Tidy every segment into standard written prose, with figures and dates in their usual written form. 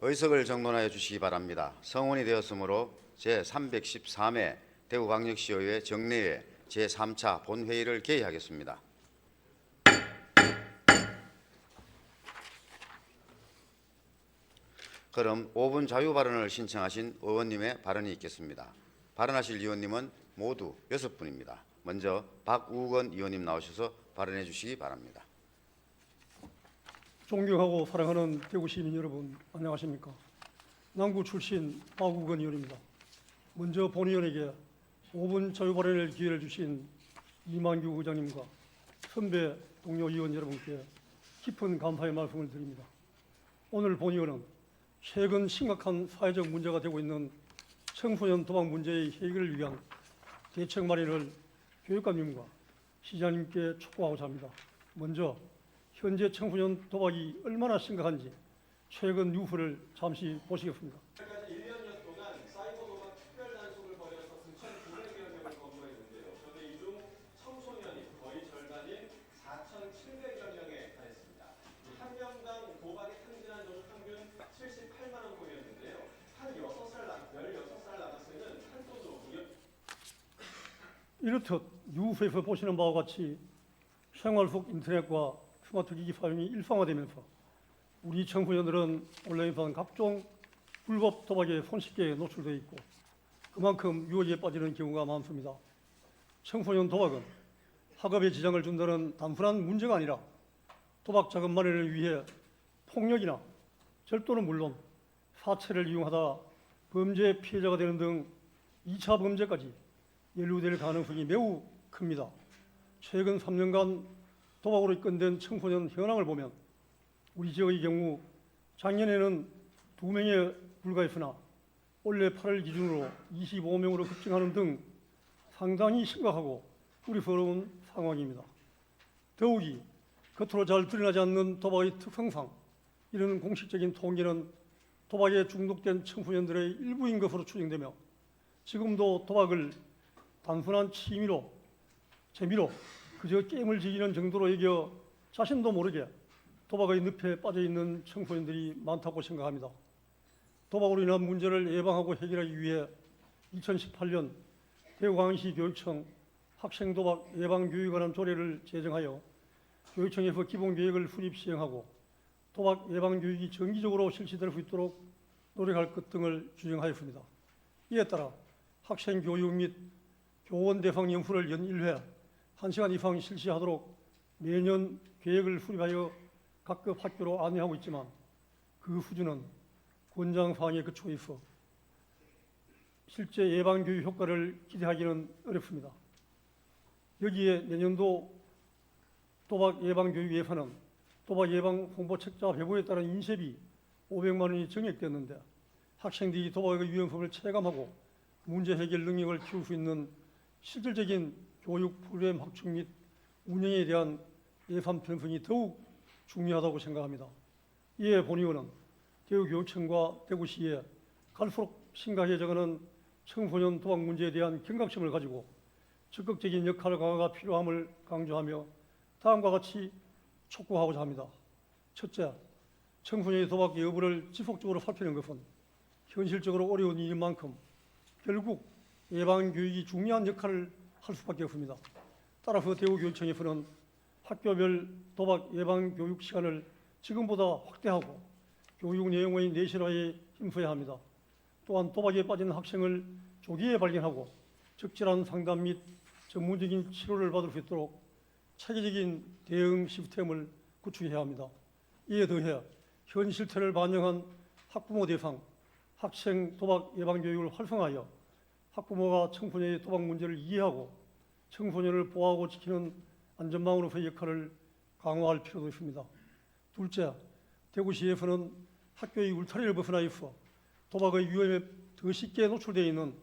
의석을 정돈하여 주시기 바랍니다. 성원이 되었으므로 제313회 대구광역시의회 정례회 제3차 본회의를 개의하겠습니다. 그럼 5분 자유발언을 신청하신 의원님의 발언이 있겠습니다. 발언하실 의원님은 모두 6분입니다. 먼저 박우건 의원님 나오셔서 발언해 주시기 바랍니다. 존경하고 사랑하는 대구 시민 여러분, 안녕하십니까? 남구 출신 박우건 의원입니다. 먼저 본 의원에게 5분 자유발언을 기회를 주신 이만규 의장님과 선배 동료 의원 여러분께 깊은 감사의 말씀을 드립니다. 오늘 본 의원은 최근 심각한 사회적 문제가 되고 있는 청소년 도박 문제의 해결을 위한 대책 마련을 교육감님과 시장님께 촉구하고자 합니다. 먼저 현재 청소년 도박이 얼마나 심각한지 최근 뉴스를 잠시 보시겠습니다. 지금까지 1년여 동안 사이버 도박 특별 단속을 벌여서 9,900여 명을 검거했는데요. 그런데 이 중 청소년이 거의 절반인 4,700여 명에 달했습니다. 한 명당 도박에 탕진한 돈은 평균 78만 원 꼴이었는데요. 한 16살 남학생은 한 돈으로 무려 이렇듯 뉴스에서 보시는 바와 같이 생활 속 인터넷과 스마트기기 사용이 일상화되면서 우리 청소년들은 온라인상 각종 불법 도박에 손쉽게 노출되어 있고 그만큼 유혹에 빠지는 경우가 많습니다. 청소년 도박은 학업에 지장을 준다는 단순한 문제가 아니라 도박 자금 마련을 위해 폭력이나 절도는 물론 사채를 이용하다 범죄 피해자가 되는 등 2차 범죄까지 연루될 가능성이 매우 큽니다. 최근 3년간 도박으로 입건된 청소년 현황을 보면 우리 지역의 경우 작년에는 2명에 불과했으나 올해 8월 기준으로 25명으로 급증하는 등 상당히 심각하고 우려스러운 상황입니다. 더욱이 겉으로 잘 드러나지 않는 도박의 특성상 이런 공식적인 통계는 도박에 중독된 청소년들의 일부인 것으로 추정되며 지금도 도박을 단순한 취미로 재미로 그저 게임을 즐기는 정도로 여겨 자신도 모르게 도박의 늪에 빠져있는 청소년들이 많다고 생각합니다. 도박으로 인한 문제를 예방하고 해결하기 위해 2018년 대구광역시 교육청 학생도박 예방교육에 관한 조례를 제정하여 교육청에서 기본계획을 수립 시행하고 도박 예방교육이 정기적으로 실시될 수 있도록 노력할 것 등을 규정하였습니다. 이에 따라 학생교육 및 교원 대상 연수를 연 1회 1시간 이상 실시하도록 매년 계획을 수립하여 각급 학교로 안내하고 있지만 그 수준은 권장사항에 그치고 있어 실제 예방교육 효과를 기대하기는 어렵습니다. 여기에 내년도 도박 예방교육 예산은 도박 예방 홍보책자 배부에 따른 인쇄비 500만 원이 정액되었는데 학생들이 도박의 위험성을 체감하고 문제 해결 능력을 키울 수 있는 실질적인 교육 프로그램 확충 및 운영에 대한 예산 편성이 더욱 중요하다고 생각합니다. 이에 본 의원은 대구교육청과 대구시에 갈수록 심각해져가는 청소년 도박 문제에 대한 경각심을 가지고 적극적인 역할 강화가 필요함을 강조하며 다음과 같이 촉구하고자 합니다. 첫째, 청소년의 도박 여부를 지속적으로 살피는 것은 현실적으로 어려운 일인 만큼 결국 예방교육이 중요한 역할을 할 수밖에 없습니다. 따라서 대구교육청에서는 학교별 도박 예방교육 시간을 지금보다 확대하고 교육 내용의 내실화에 힘써야 합니다. 또한 도박에 빠진 학생을 조기에 발견하고 적절한 상담 및 전문적인 치료를 받을 수 있도록 체계적인 대응 시스템을 구축해야 합니다. 이에 더해 현 실태를 반영한 학부모 대상 학생 도박 예방교육을 활성화하여 학부모가 청소년의 도박 문제를 이해하고 청소년을 보호하고 지키는 안전망으로서의 역할을 강화할 필요도 있습니다. 둘째, 대구시에서는 학교의 울타리를 벗어나 있어 도박의 위험에 더 쉽게 노출되어 있는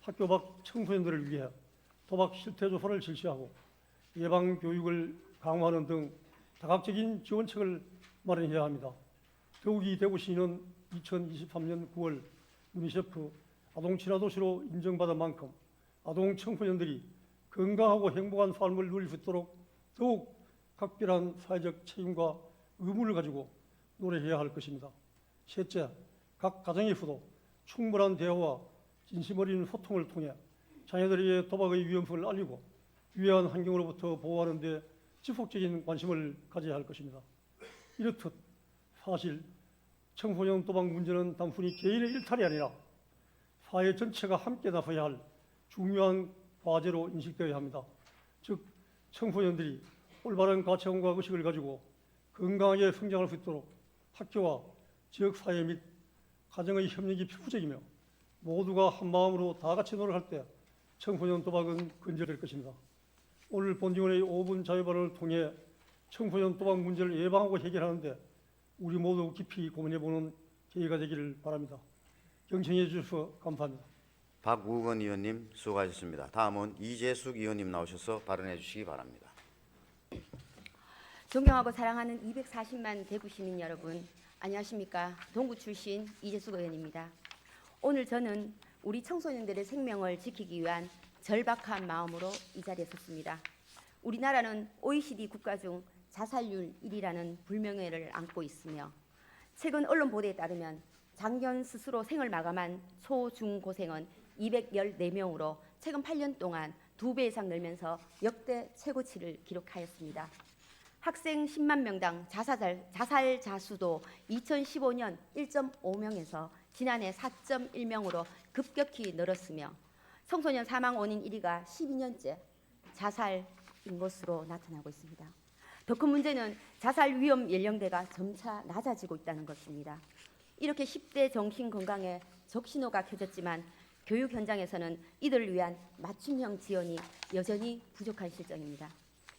학교 밖 청소년들을 위해 도박 실태 조사를 실시하고 예방 교육을 강화하는 등 다각적인 지원책을 마련해야 합니다. 더욱이 대구시는 2023년 9월 유니세프 아동 친화 도시로 인정받은 만큼 아동 청소년들이 건강하고 행복한 삶을 누릴 수 있도록 더욱 각별한 사회적 책임과 의무를 가지고 노력해야 할 것입니다. 셋째, 각 가정에서도 충분한 대화와 진심 어린 소통을 통해 자녀들에게 도박의 위험성을 알리고 유해한 환경으로부터 보호하는 데 지속적인 관심을 가져야 할 것입니다. 이렇듯 사실 청소년 도박 문제는 단순히 개인의 일탈이 아니라 사회 전체가 함께 나서야 할 중요한 과제로 인식되어야 합니다. 즉 청소년들이 올바른 가치관과 의식을 가지고 건강하게 성장할 수 있도록 학교와 지역사회 및 가정의 협력이 필수적이며 모두가 한마음으로 다 같이 노력할 때 청소년 도박은 근절될 것입니다. 오늘 본의원의 5분 자유발언을 통해 청소년 도박 문제를 예방하고 해결하는 데 우리 모두 깊이 고민해보는 계기가 되기를 바랍니다. 경청해 주셔서 감사합니다. 박우건 의원님 수고하셨습니다. 다음은 이재숙 의원님 나오셔서 발언해 주시기 바랍니다. 존경하고 사랑하는 240만 대구 시민 여러분, 안녕하십니까? 동구 출신 이재숙 의원입니다. 오늘 저는 우리 청소년들의 생명을 지키기 위한 절박한 마음으로 이 자리에 섰습니다. 우리나라는 OECD 국가 중 자살률 1위라는 불명예를 안고 있으며 최근 언론 보도에 따르면 작년 스스로 생을 마감한 초, 중, 고생은 214명으로 최근 8년 동안 2배 이상 늘면서 역대 최고치를 기록하였습니다. 학생 10만 명당 자살 자수도 2015년 1.5명에서 지난해 4.1명으로 급격히 늘었으며 청소년 사망 원인 1위가 12년째 자살인 것으로 나타나고 있습니다. 더 큰 문제는 자살 위험 연령대가 점차 낮아지고 있다는 것입니다. 이렇게 10대 정신 건강에 적신호가 켜졌지만 교육 현장에서는 이들을 위한 맞춤형 지원이 여전히 부족한 실정입니다.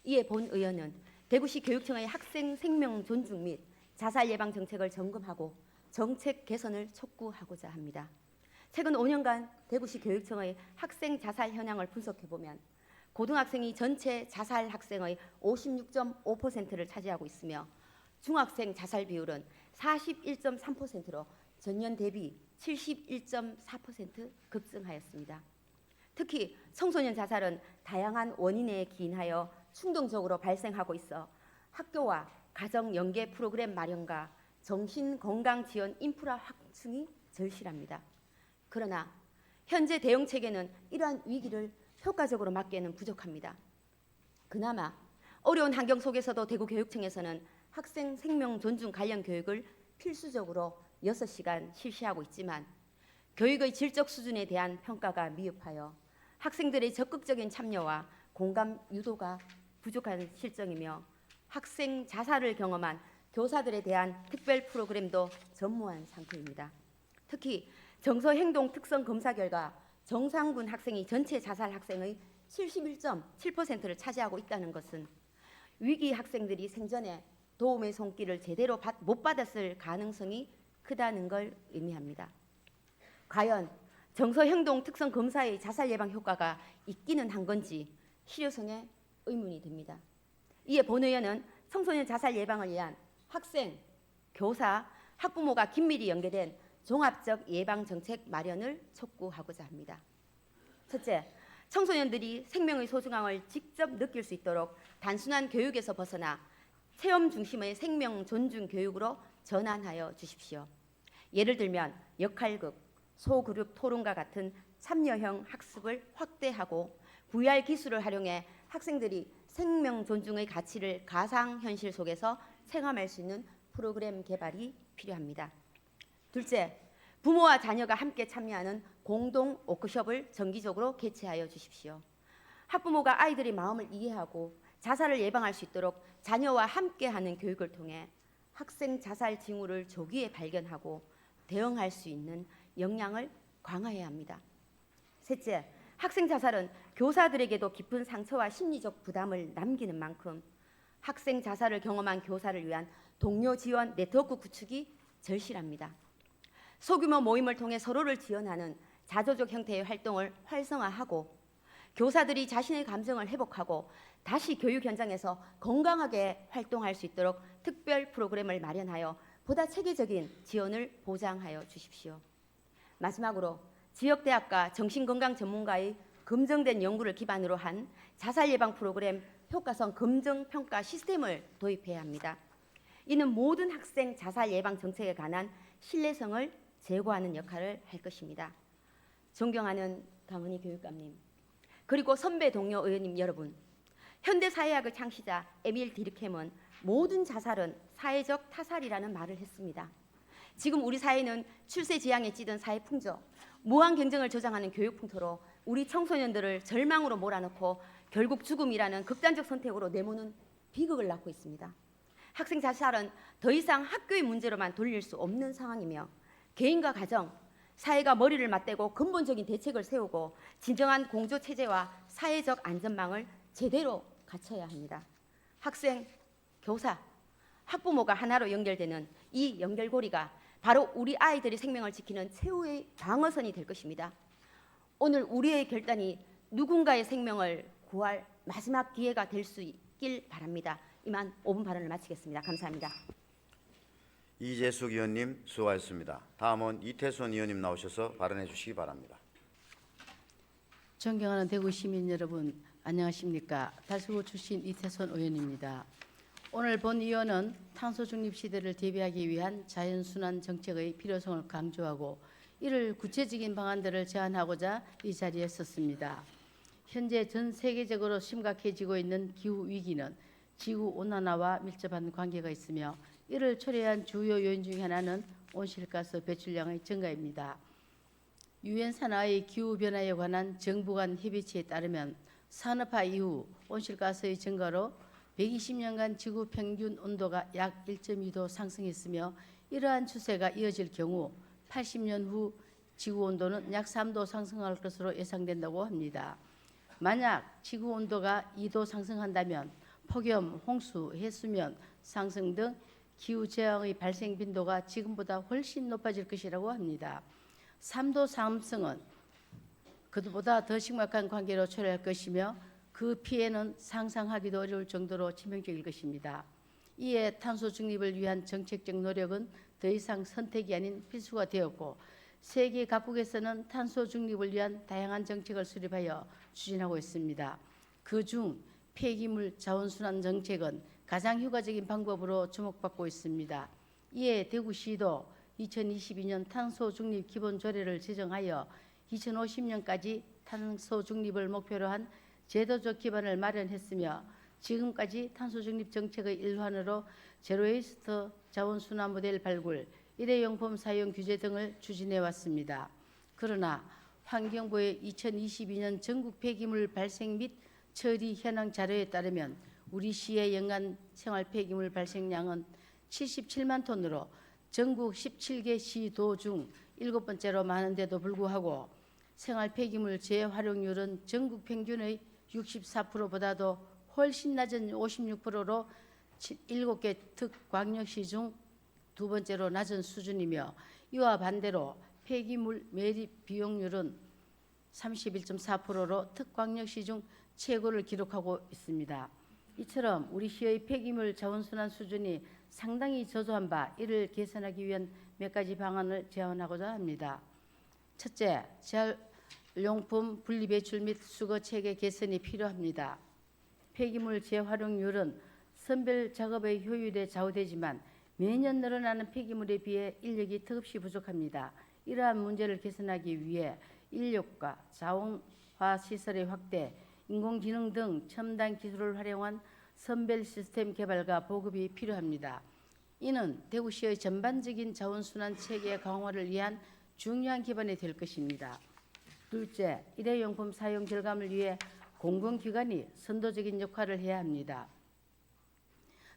이에 본 의원은 대구시 교육청의 학생 생명 존중 및 자살 예방 정책을 점검하고 정책 개선을 촉구하고자 합니다. 최근 5년간 대구시 교육청의 학생 자살 현황을 분석해보면 고등학생이 전체 자살 학생의 56.5%를 차지하고 있으며 중학생 자살 비율은 41.3%로 전년 대비 71.4% 급증하였습니다. 특히 청소년 자살은 다양한 원인에 기인하여 충동적으로 발생하고 있어 학교와 가정 연계 프로그램 마련과 정신건강 지원 인프라 확충이 절실합니다. 그러나 현재 대응 체계는 이러한 위기를 효과적으로 막기에는 부족합니다. 그나마 어려운 환경 속에서도 대구교육청에서는 학생 생명 존중 관련 교육을 필수적으로 6시간 실시하고 있지만 교육의 질적 수준에 대한 평가가 미흡하여 학생들의 적극적인 참여와 공감 유도가 부족한 실정이며 학생 자살을 경험한 교사들에 대한 특별 프로그램도 전무한 상태입니다. 특히 정서행동 특성 검사 결과 정상군 학생이 전체 자살 학생의 71.7%를 차지하고 있다는 것은 위기 학생들이 생전에 도움의 손길을 제대로 못 받았을 가능성이 크다는 걸 의미합니다. 과연 정서행동 특성 검사의 자살 예방 효과가 있기는 한 건지 실효성에 의문이 듭니다. 이에 본 의원은 청소년 자살 예방을 위한 학생, 교사, 학부모가 긴밀히 연계된 종합적 예방 정책 마련을 촉구하고자 합니다. 첫째, 청소년들이 생명의 소중함을 직접 느낄 수 있도록 단순한 교육에서 벗어나 체험 중심의 생명 존중 교육으로 전환하여 주십시오. 예를 들면 역할극, 소그룹 토론과 같은 참여형 학습을 확대하고 VR 기술을 활용해 학생들이 생명 존중의 가치를 가상현실 속에서 체감할 수 있는 프로그램 개발이 필요합니다. 둘째, 부모와 자녀가 함께 참여하는 공동 워크숍을 정기적으로 개최하여 주십시오. 학부모가 아이들의 마음을 이해하고 자살을 예방할 수 있도록 자녀와 함께하는 교육을 통해 학생 자살 징후를 조기에 발견하고 대응할 수 있는 역량을 강화해야 합니다. 셋째, 학생 자살은 교사들에게도 깊은 상처와 심리적 부담을 남기는 만큼 학생 자살을 경험한 교사를 위한 동료 지원 네트워크 구축이 절실합니다. 소규모 모임을 통해 서로를 지원하는 자조적 형태의 활동을 활성화하고 교사들이 자신의 감정을 회복하고 다시 교육 현장에서 건강하게 활동할 수 있도록 특별 프로그램을 마련하여 보다 체계적인 지원을 보장하여 주십시오. 마지막으로 지역대학과 정신건강 전문가의 검증된 연구를 기반으로 한 자살 예방 프로그램 효과성 검증 평가 시스템을 도입해야 합니다. 이는 모든 학생 자살 예방 정책에 관한 신뢰성을 제고하는 역할을 할 것입니다. 존경하는 강은희 교육감님, 그리고 선배 동료 의원님 여러분, 현대사회학의 창시자 에밀 디르켐은 모든 자살은 사회적 타살이라는 말을 했습니다. 지금 우리 사회는 출세 지향에 찌든 사회 풍조, 무한 경쟁을 조장하는 교육 풍토로 우리 청소년들을 절망으로 몰아넣고 결국 죽음이라는 극단적 선택으로 내모는 비극을 낳고 있습니다. 학생 자살은 더 이상 학교의 문제로만 돌릴 수 없는 상황이며 개인과 가정, 사회가 머리를 맞대고 근본적인 대책을 세우고 진정한 공조 체제와 사회적 안전망을 제대로 갖춰야 합니다. 학생, 교사, 학부모가 하나로 연결되는 이 연결고리가 바로 우리 아이들의 생명을 지키는 최후의 방어선이 될 것입니다. 오늘 우리의 결단이 누군가의 생명을 구할 마지막 기회가 될 수 있길 바랍니다. 이만 5분 발언을 마치겠습니다. 감사합니다. 이재숙 의원님 수고하셨습니다. 다음은 이태선 의원님 나오셔서 발언해 주시기 바랍니다. 존경하는 대구 시민 여러분, 안녕하십니까? 달서구 출신 이태선 의원입니다. 오늘 본 의원은 탄소 중립 시대를 대비하기 위한 자연순환 정책의 필요성을 강조하고 이를 구체적인 방안들을 제안하고자 이 자리에 섰습니다. 현재 전 세계적으로 심각해지고 있는 기후 위기는 지구 온난화와 밀접한 관계가 있으며 이를 초래한 주요 요인 중 하나는 온실가스 배출량의 증가입니다. 유엔 산하의 기후 변화에 관한 정부 간 협의체에 따르면 산업화 이후 온실가스의 증가로 120년간 지구 평균 온도가 약 1.2도 상승했으며 이러한 추세가 이어질 경우 80년 후 지구 온도는 약 3도 상승할 것으로 예상된다고 합니다. 만약 지구 온도가 2도 상승한다면 폭염, 홍수, 해수면 상승 등 기후 재앙의 발생 빈도가 지금보다 훨씬 높아질 것이라고 합니다. 3도 상승은 그보다 더 심각한 관계로 초래할 것이며 그 피해는 상상하기도 어려울 정도로 치명적일 것입니다. 이에 탄소 중립을 위한 정책적 노력은 더 이상 선택이 아닌 필수가 되었고 세계 각국에서는 탄소 중립을 위한 다양한 정책을 수립하여 추진하고 있습니다. 그중 폐기물 자원순환 정책은 가장 효과적인 방법으로 주목받고 있습니다. 이에 대구시도 2022년 탄소 중립 기본 조례를 제정하여 2050년까지 탄소 중립을 목표로 한 제도적 기반을 마련했으며 지금까지 탄소 중립 정책의 일환으로 제로웨이스트 자원순환 모델 발굴, 일회용품 사용 규제 등을 추진해 왔습니다. 그러나 환경부의 2022년 전국 폐기물 발생 및 처리 현황 자료에 따르면 우리 시의 연간 생활 폐기물 발생량은 77만 톤으로 전국 17개 시도 중 7번째로 많은데도 불구하고 생활 폐기물 재활용률은 전국 평균의 64%보다도 훨씬 낮은 56%로 7개 특광역시 중 두 번째로 낮은 수준이며 이와 반대로 폐기물 매립 비용률은 31.4%로 특광역시 중 최고를 기록하고 있습니다. 이처럼 우리 시의 폐기물 자원순환 수준이 상당히 저조한 바 이를 개선하기 위한 몇 가지 방안을 제안하고자 합니다. 첫째, 재활용품 분리배출 및 수거 체계 개선이 필요합니다. 폐기물 재활용률은 선별 작업의 효율에 좌우되지만 매년 늘어나는 폐기물에 비해 인력이 턱없이 부족합니다. 이러한 문제를 개선하기 위해 인력과 자원화 시설의 확대, 인공지능 등 첨단 기술을 활용한 선별 시스템 개발과 보급이 필요합니다. 이는 대구시의 전반적인 자원순환 체계 강화를 위한 중요한 기반이 될 것입니다. 둘째, 일회용품 사용 절감을 위해 공공기관이 선도적인 역할을 해야 합니다.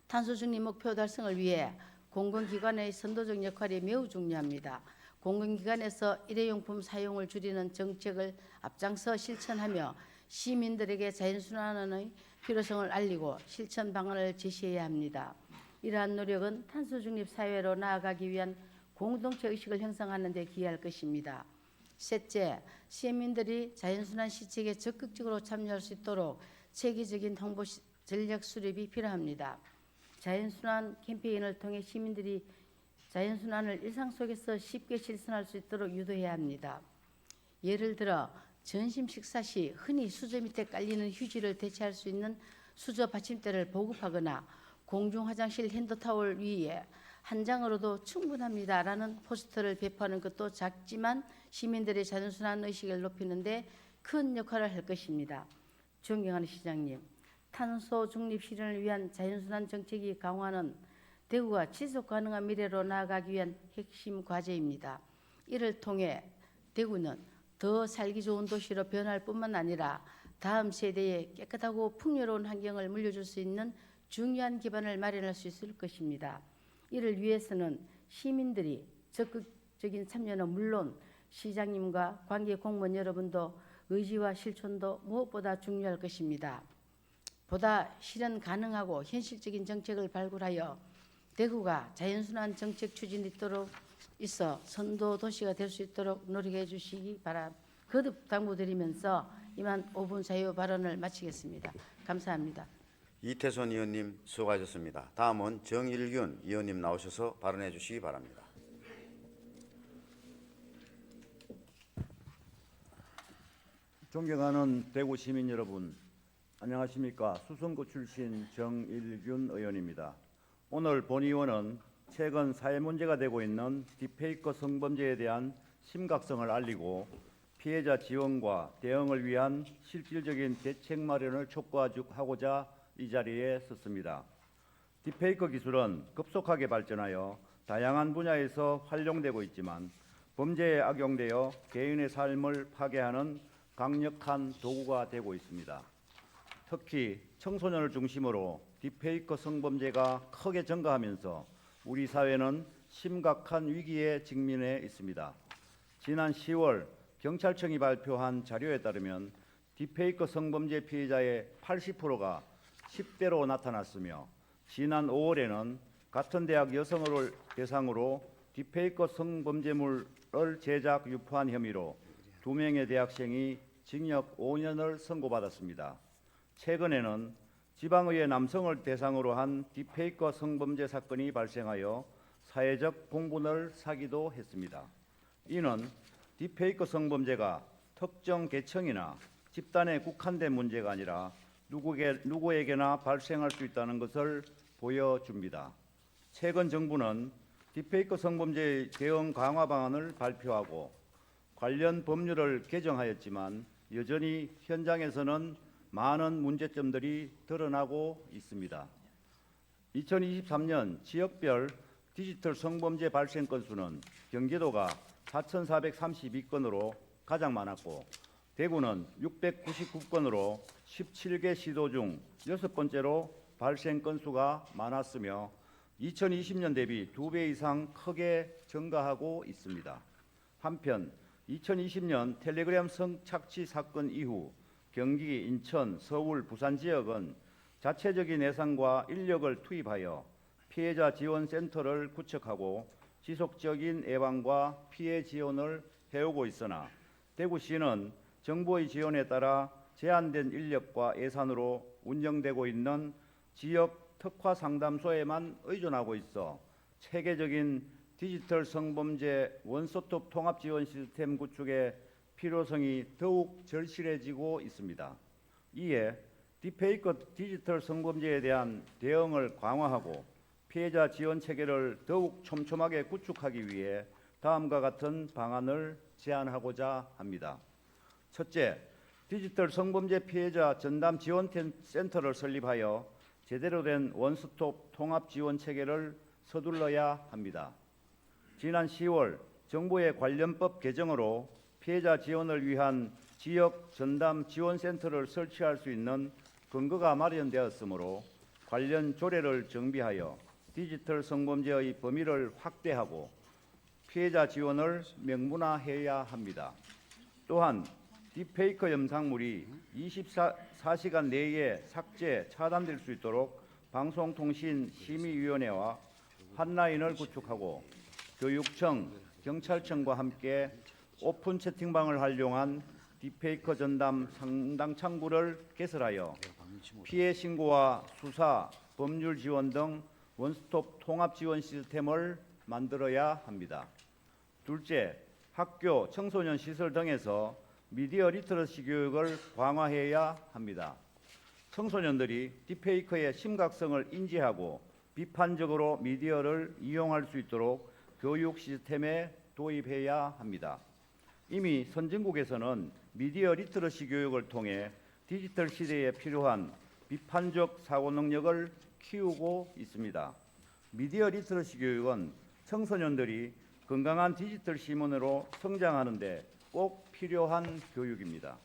탄소 중립 목표 달성을 위해 공공기관의 선도적 역할이 매우 중요합니다. 공공기관에서 일회용품 사용을 줄이는 정책을 앞장서 실천하며 시민들에게 자연순환의 필요성을 알리고 실천 방안을 제시해야 합니다. 이러한 노력은 탄소 중립 사회로 나아가기 위한 공동체 의식을 형성하는 데 기여할 것입니다. 셋째, 시민들이 자연순환 시책에 적극적으로 참여할 수 있도록 체계적인 홍보 전략 수립이 필요합니다. 자연순환 캠페인을 통해 시민들이 자연순환을 일상 속에서 쉽게 실천할 수 있도록 유도해야 합니다. 예를 들어 점심 식사 시 흔히 수저 밑에 깔리는 휴지를 대체할 수 있는 수저 받침대를 보급하거나 공중 화장실 핸드타월 위에 한 장으로도 충분합니다라는 포스터를 배포하는 것도 작지만 시민들의 자연순환 의식을 높이는 데 큰 역할을 할 것입니다. 존경하는 시장님, 탄소 중립 실현을 위한 자연순환 정책이 강화는 대구가 지속 가능한 미래로 나아가기 위한 핵심 과제입니다. 이를 통해 대구는 더 살기 좋은 도시로 변할 뿐만 아니라 다음 세대에 깨끗하고 풍요로운 환경을 물려줄 수 있는 중요한 기반을 마련할 수 있을 것입니다. 이를 위해서는 시민들이 적극적인 참여는 물론 시장님과 관계 공무원 여러분도 의지와 실천도 무엇보다 중요할 것입니다. 보다 실현 가능하고 현실적인 정책을 발굴하여 대구가 자연순환 정책 추진이 있어 선도 도시가 될 수 있도록 노력해 주시기 거듭 당부드리면서 이만 5분 자유 발언을 마치겠습니다. 감사합니다. 이태선 의원님 수고하셨습니다. 다음은 정일균 의원님 나오셔서 발언해 주시기 바랍니다. 존경하는 대구 시민 여러분, 안녕하십니까. 수성구 출신 정일균 의원입니다. 오늘 본의원은 최근 사회 문제가 되고 있는 딥페이커 성범죄에 대한 심각성을 알리고 피해자 지원과 대응을 위한 실질적인 대책 마련을 촉구하고자 이 자리에 섰습니다. 딥페이커 기술은 급속하게 발전하여 다양한 분야에서 활용되고 있지만 범죄에 악용되어 개인의 삶을 파괴하는 강력한 도구가 되고 있습니다. 특히 청소년을 중심으로 딥페이커 성범죄가 크게 증가하면서 우리 사회는 심각한 위기에 직면해 있습니다. 지난 10월 경찰청이 발표한 자료에 따르면 딥페이커 성범죄 피해자의 80%가 10대로 나타났으며 지난 5월에는 같은 대학 여성을 대상으로 딥페이커 성범죄물을 제작, 유포한 혐의로 2명의 대학생이 징역 5년을 선고받았습니다. 최근에는 지방의회 남성을 대상으로 한 딥페이커 성범죄 사건이 발생하여 사회적 공분을 사기도 했습니다. 이는 딥페이커 성범죄가 특정 계층이나 집단에 국한된 문제가 아니라 누구에게나 발생할 수 있다는 것을 보여줍니다. 최근 정부는 딥페이커 성범죄 대응 강화 방안을 발표하고 관련 법률을 개정하였지만 여전히 현장에서는 많은 문제점들이 드러나고 있습니다. 2023년 지역별 디지털 성범죄 발생 건수는 경기도가 4,432건으로 가장 많았고 대구는 699건으로 17개 시도 중 6번째로 발생 건수가 많았으며 2020년 대비 2배 이상 크게 증가하고 있습니다. 한편 2020년 텔레그램 성착취 사건 이후 경기, 인천, 서울, 부산 지역은 자체적인 예산과 인력을 투입하여 피해자 지원 센터를 구축하고 지속적인 예방과 피해 지원을 해오고 있으나 대구시는 정부의 지원에 따라 제한된 인력과 예산으로 운영되고 있는 지역 특화 상담소에만 의존하고 있어 체계적인 디지털 성범죄 원스톱 통합 지원 시스템 구축의 필요성이 더욱 절실해지고 있습니다. 이에 딥페이커 디지털 성범죄에 대한 대응을 강화하고 피해자 지원 체계를 더욱 촘촘하게 구축하기 위해 다음과 같은 방안을 제안하고자 합니다. 첫째, 디지털 성범죄 피해자 전담 지원 센터를 설립하여 제대로 된 원스톱 통합 지원 체계를 서둘러야 합니다. 지난 10월 정부의 관련법 개정으로 피해자 지원을 위한 지역 전담 지원센터를 설치할 수 있는 근거가 마련되었으므로 관련 조례를 정비하여 디지털 성범죄의 범위를 확대하고 피해자 지원을 명문화해야 합니다. 또한 딥페이커 영상물이 24시간 내에 삭제, 차단될 수 있도록 방송통신심의위원회와 핫라인을 구축하고 교육청, 경찰청과 함께 오픈 채팅방을 활용한 딥페이커 전담 상담 창구를 개설하여 피해 신고와 수사, 법률 지원 등 원스톱 통합 지원 시스템을 만들어야 합니다. 둘째, 학교, 청소년 시설 등에서 미디어 리터러시 교육을 강화해야 합니다. 청소년들이 딥페이커의 심각성을 인지하고 비판적으로 미디어를 이용할 수 있도록 교육 시스템에 도입해야 합니다. 이미 선진국에서는 미디어 리터러시 교육을 통해 디지털 시대에 필요한 비판적 사고 능력을 키우고 있습니다. 미디어 리터러시 교육은 청소년들이 건강한 디지털 시민으로 성장하는 데 꼭 필요한 교육입니다.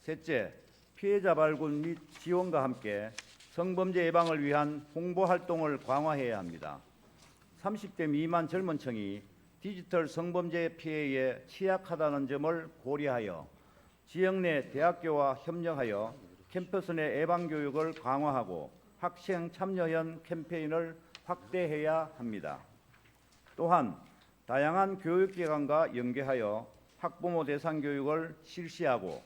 셋째, 피해자 발굴 및 지원과 함께 성범죄 예방을 위한 홍보 활동을 강화해야 합니다. 30대 미만 젊은 층이 디지털 성범죄 피해에 취약하다는 점을 고려하여 지역 내 대학교와 협력하여 캠퍼스 내 예방 교육을 강화하고 학생 참여형 캠페인을 확대해야 합니다. 또한 다양한 교육기관과 연계하여 학부모 대상 교육을 실시하고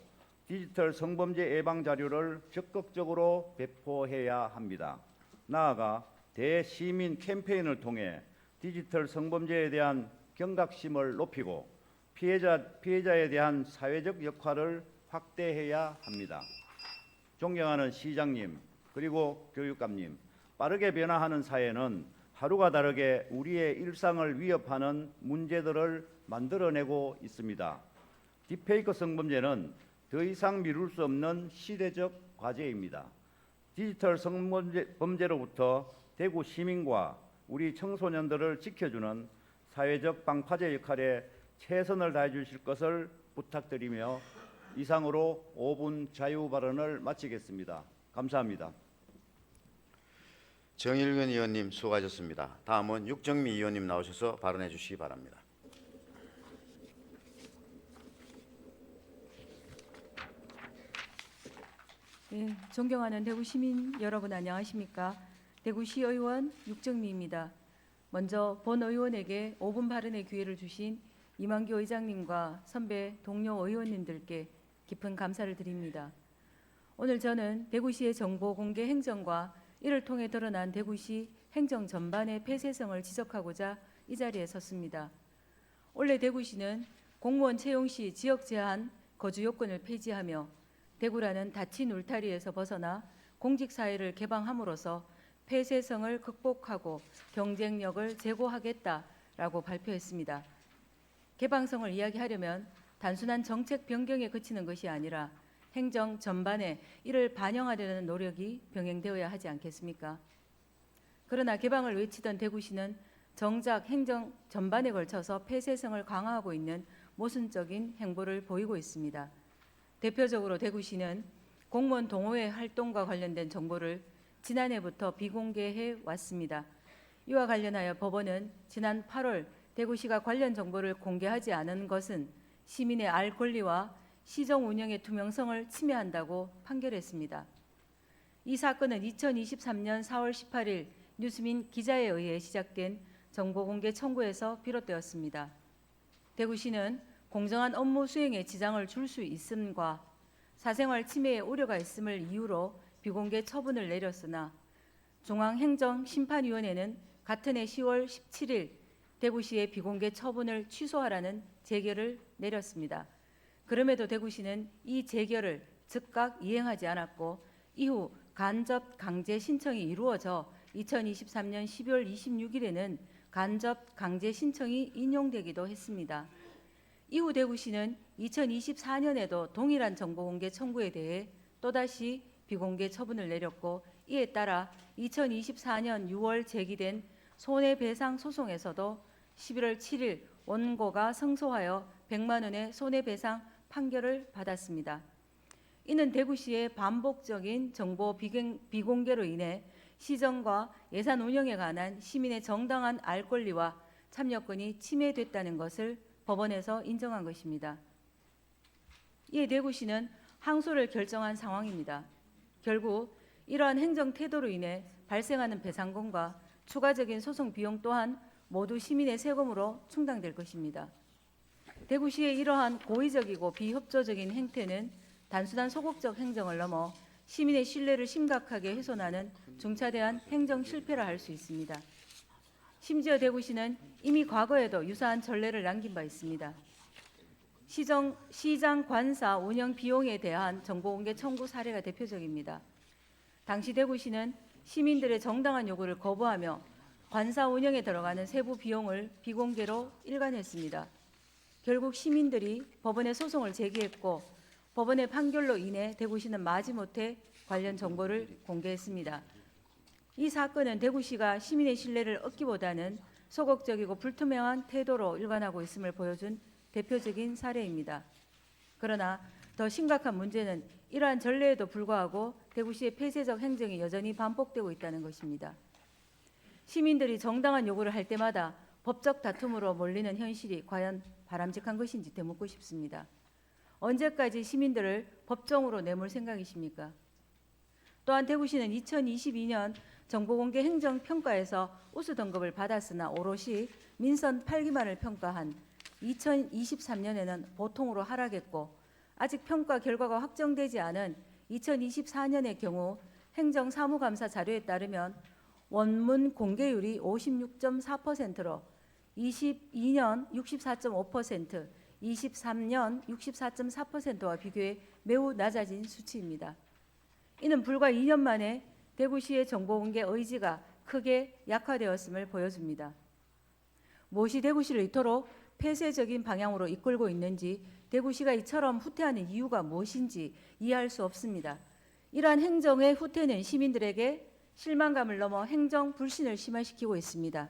디지털 성범죄 예방 자료를 적극적으로 배포해야 합니다. 나아가 대시민 캠페인을 통해 디지털 성범죄에 대한 경각심을 높이고 피해자에 대한 사회적 역할을 확대해야 합니다. 존경하는 시장님 그리고 교육감님, 빠르게 변화하는 사회는 하루가 다르게 우리의 일상을 위협하는 문제들을 만들어내고 있습니다. 딥페이크 성범죄는 더 이상 미룰 수 없는 시대적 과제입니다. 디지털 성범죄로부터 대구 시민과 우리 청소년들을 지켜주는 사회적 방파제 역할에 최선을 다해 주실 것을 부탁드리며 이상으로 5분 자유 발언을 마치겠습니다. 감사합니다. 정일근 의원님 수고하셨습니다. 다음은 육정미 의원님 나오셔서 발언해 주시기 바랍니다. 네, 존경하는 대구 시민 여러분 안녕하십니까? 대구시의원 육정미입니다. 먼저 본 의원에게 5분 발언의 기회를 주신 이만교 의장님과 선배 동료 의원님들께 깊은 감사를 드립니다. 오늘 저는 대구시의 정보 공개 행정과 이를 통해 드러난 대구시 행정 전반의 폐쇄성을 지적하고자 이 자리에 섰습니다. 올해 대구시는 공무원 채용 시 지역 제한 거주 요건을 폐지하며 대구라는 닫힌 울타리에서 벗어나 공직사회를 개방함으로써 폐쇄성을 극복하고 경쟁력을 제고하겠다라고 발표했습니다. 개방성을 이야기하려면 단순한 정책 변경에 그치는 것이 아니라 행정 전반에 이를 반영하려는 노력이 병행되어야 하지 않겠습니까? 그러나 개방을 외치던 대구시는 정작 행정 전반에 걸쳐서 폐쇄성을 강화하고 있는 모순적인 행보를 보이고 있습니다. 대표적으로 대구시는 공무원 동호회 활동과 관련된 정보를 지난해부터 비공개해 왔습니다. 이와 관련하여 법원은 지난 8월 대구시가 관련 정보를 공개하지 않은 것은 시민의 알 권리와 시정 운영의 투명성을 침해한다고 판결했습니다. 이 사건은 2023년 4월 18일 뉴스민 기자에 의해 시작된 정보공개 청구에서 비롯되었습니다. 대구시는 공정한 업무 수행에 지장을 줄 수 있음과 사생활 침해의 우려가 있음을 이유로 비공개 처분을 내렸으나 중앙행정심판위원회는 같은 해 10월 17일 대구시의 비공개 처분을 취소하라는 재결을 내렸습니다. 그럼에도 대구시는 이 재결을 즉각 이행하지 않았고 이후 간접 강제 신청이 이루어져 2023년 12월 26일에는 간접 강제 신청이 인용되기도 했습니다. 이후 대구시는 2024년에도 동일한 정보공개 청구에 대해 또다시 비공개 처분을 내렸고 이에 따라 2024년 6월 제기된 손해배상 소송에서도 11월 7일 원고가 승소하여 100만 원의 손해배상 판결을 받았습니다. 이는 대구시의 반복적인 정보 비공개로 인해 시정과 예산 운영에 관한 시민의 정당한 알 권리와 참여권이 침해됐다는 것을 법원에서 인정한 것입니다. 이에 대구시는 항소를 결정한 상황입니다. 결국 이러한 행정 태도로 인해 발생하는 배상금과 추가적인 소송 비용 또한 모두 시민의 세금으로 충당될 것입니다. 대구시의 이러한 고의적이고 비협조적인 행태는 단순한 소극적 행정을 넘어 시민의 신뢰를 심각하게 훼손하는 중차대한 행정 실패라 할 수 있습니다. 심지어 대구시는 이미 과거에도 유사한 전례를 남긴 바 있습니다. 시장 관사 운영 비용에 대한 정보공개 청구 사례가 대표적입니다. 당시 대구시는 시민들의 정당한 요구를 거부하며 관사 운영에 들어가는 세부 비용을 비공개로 일관했습니다. 결국 시민들이 법원에 소송을 제기했고 법원의 판결로 인해 대구시는 마지못해 관련 정보를 공개했습니다. 이 사건은 대구시가 시민의 신뢰를 얻기보다는 소극적이고 불투명한 태도로 일관하고 있음을 보여준 대표적인 사례입니다. 그러나 더 심각한 문제는 이러한 전례에도 불구하고 대구시의 폐쇄적 행정이 여전히 반복되고 있다는 것입니다. 시민들이 정당한 요구를 할 때마다 법적 다툼으로 몰리는 현실이 과연 바람직한 것인지 되묻고 싶습니다. 언제까지 시민들을 법정으로 내몰 생각이십니까? 또한 대구시는 2022년 정보공개 행정평가에서 우수 등급을 받았으나 오롯이 민선 8기만을 평가한 2023년에는 보통으로 하락했고 아직 평가 결과가 확정되지 않은 2024년의 경우 행정사무감사 자료에 따르면 원문 공개율이 56.4%로 22년 64.5%, 23년 64.4%와 비교해 매우 낮아진 수치입니다. 이는 불과 2년 만에 대구시의 정보공개 의지가 크게 약화되었음을 보여줍니다. 무엇이 대구시를 이토록 폐쇄적인 방향으로 이끌고 있는지, 대구시가 이처럼 후퇴하는 이유가 무엇인지 이해할 수 없습니다. 이러한 행정의 후퇴는 시민들에게 실망감을 넘어 행정 불신을 심화시키고 있습니다.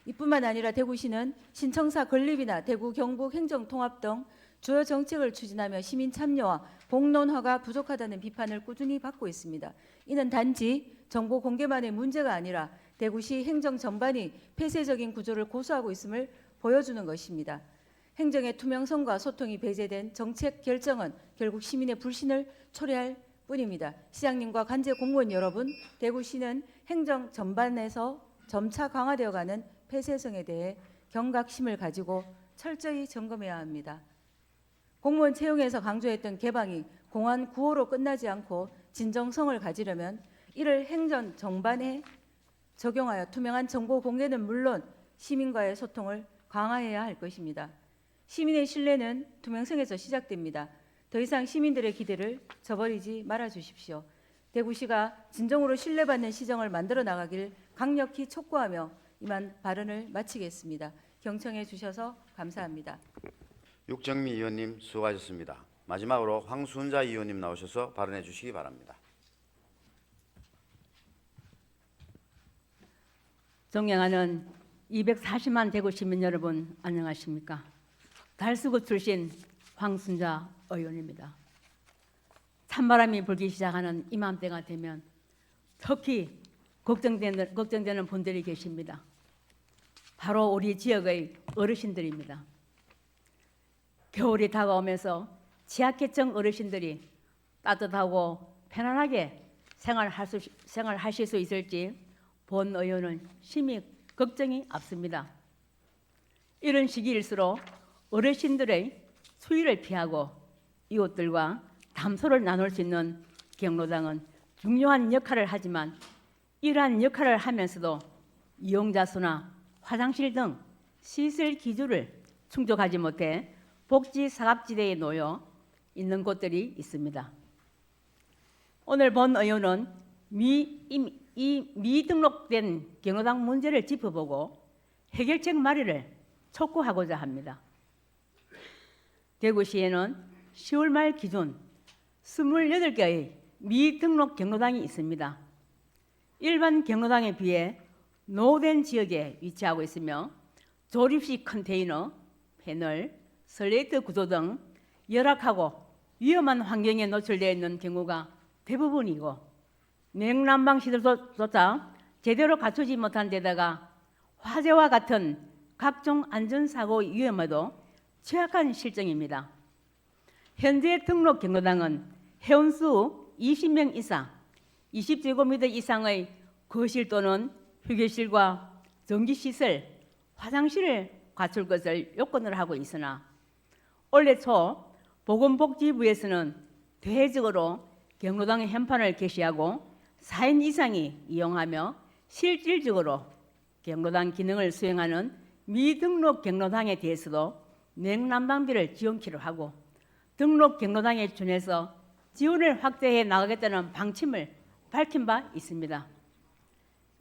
이뿐만 아니라 대구시는 신청사 건립이나 대구 경북 행정통합 등 주요 정책을 추진하며 시민 참여와 공론화가 부족하다는 비판을 꾸준히 받고 있습니다. 이는 단지 정보 공개만의 문제가 아니라 대구시 행정 전반이 폐쇄적인 구조를 고수하고 있음을 보여주는 것입니다. 행정의 투명성과 소통이 배제된 정책 결정은 결국 시민의 불신을 초래할 뿐입니다. 시장님과 관제 공무원 여러분, 대구시는 행정 전반에서 점차 강화되어가는 폐쇄성에 대해 경각심을 가지고 철저히 점검해야 합니다. 공무원 채용에서 강조했던 개방이 공안 구호로 끝나지 않고 진정성을 가지려면 이를 행정 전반에 적용하여 투명한 정보 공개는 물론 시민과의 소통을 강화해야 할 것입니다. 시민의 신뢰는 투명성에서 시작됩니다. 더 이상 시민들의 기대를 저버리지 말아 주십시오. 대구시가 진정으로 신뢰받는 시정을 만들어 나가길 강력히 촉구하며 이만 발언을 마치겠습니다. 경청해 주셔서 감사합니다. 육정미 의원님 수고하셨습니다. 마지막으로 황순자 의원님 나오셔서 발언해 주시기 바랍니다. 존경하는 240만 대구 시민 여러분, 안녕하십니까? 달수구 출신 황순자 의원입니다. 찬바람이 불기 시작하는 이맘때가 되면 특히 걱정되는 분들이 계십니다. 바로 우리 지역의 어르신들입니다. 겨울이 다가오면서 취약계층 어르신들이 따뜻하고 편안하게 생활하실 수 있을지 본 의원은 심히 걱정이 앞섭니다. 이런 시기일수록 어르신들의 수위를 피하고 이웃들과 담소를 나눌 수 있는 경로당은 중요한 역할을 하지만 이러한 역할을 하면서도 이용자 수나 화장실 등 시설 기준을 충족하지 못해 복지 사각지대에 놓여 있는 곳들이 있습니다. 오늘 본 의원은 미등록된 경로당 문제를 짚어보고 해결책 마련을 촉구하고자 합니다. 대구시에는 10월 말 기준 28개의 미등록 경로당이 있습니다. 일반 경로당에 비해 노후된 지역에 위치하고 있으며 조립식 컨테이너, 패널, 슬레이트 구조 등 열악하고 위험한 환경에 노출되어 있는 경우가 대부분이고 냉난방 시설조차 제대로 갖추지 못한 데다가 화재와 같은 각종 안전사고 위험에도 취약한 실정입니다. 현재 등록 경로당은 회원수 20명 이상, 20제곱미터 이상의 거실 또는 휴게실과 전기시설, 화장실을 갖출 것을 요건으로 하고 있으나 올해 초 보건복지부에서는 대외적으로 경로당 현판을 게시하고 4인 이상이 이용하며 실질적으로 경로당 기능을 수행하는 미등록 경로당에 대해서도 냉난방비를 지원키로 하고 등록 경로당에 준해서 지원을 확대해 나가겠다는 방침을 밝힌 바 있습니다.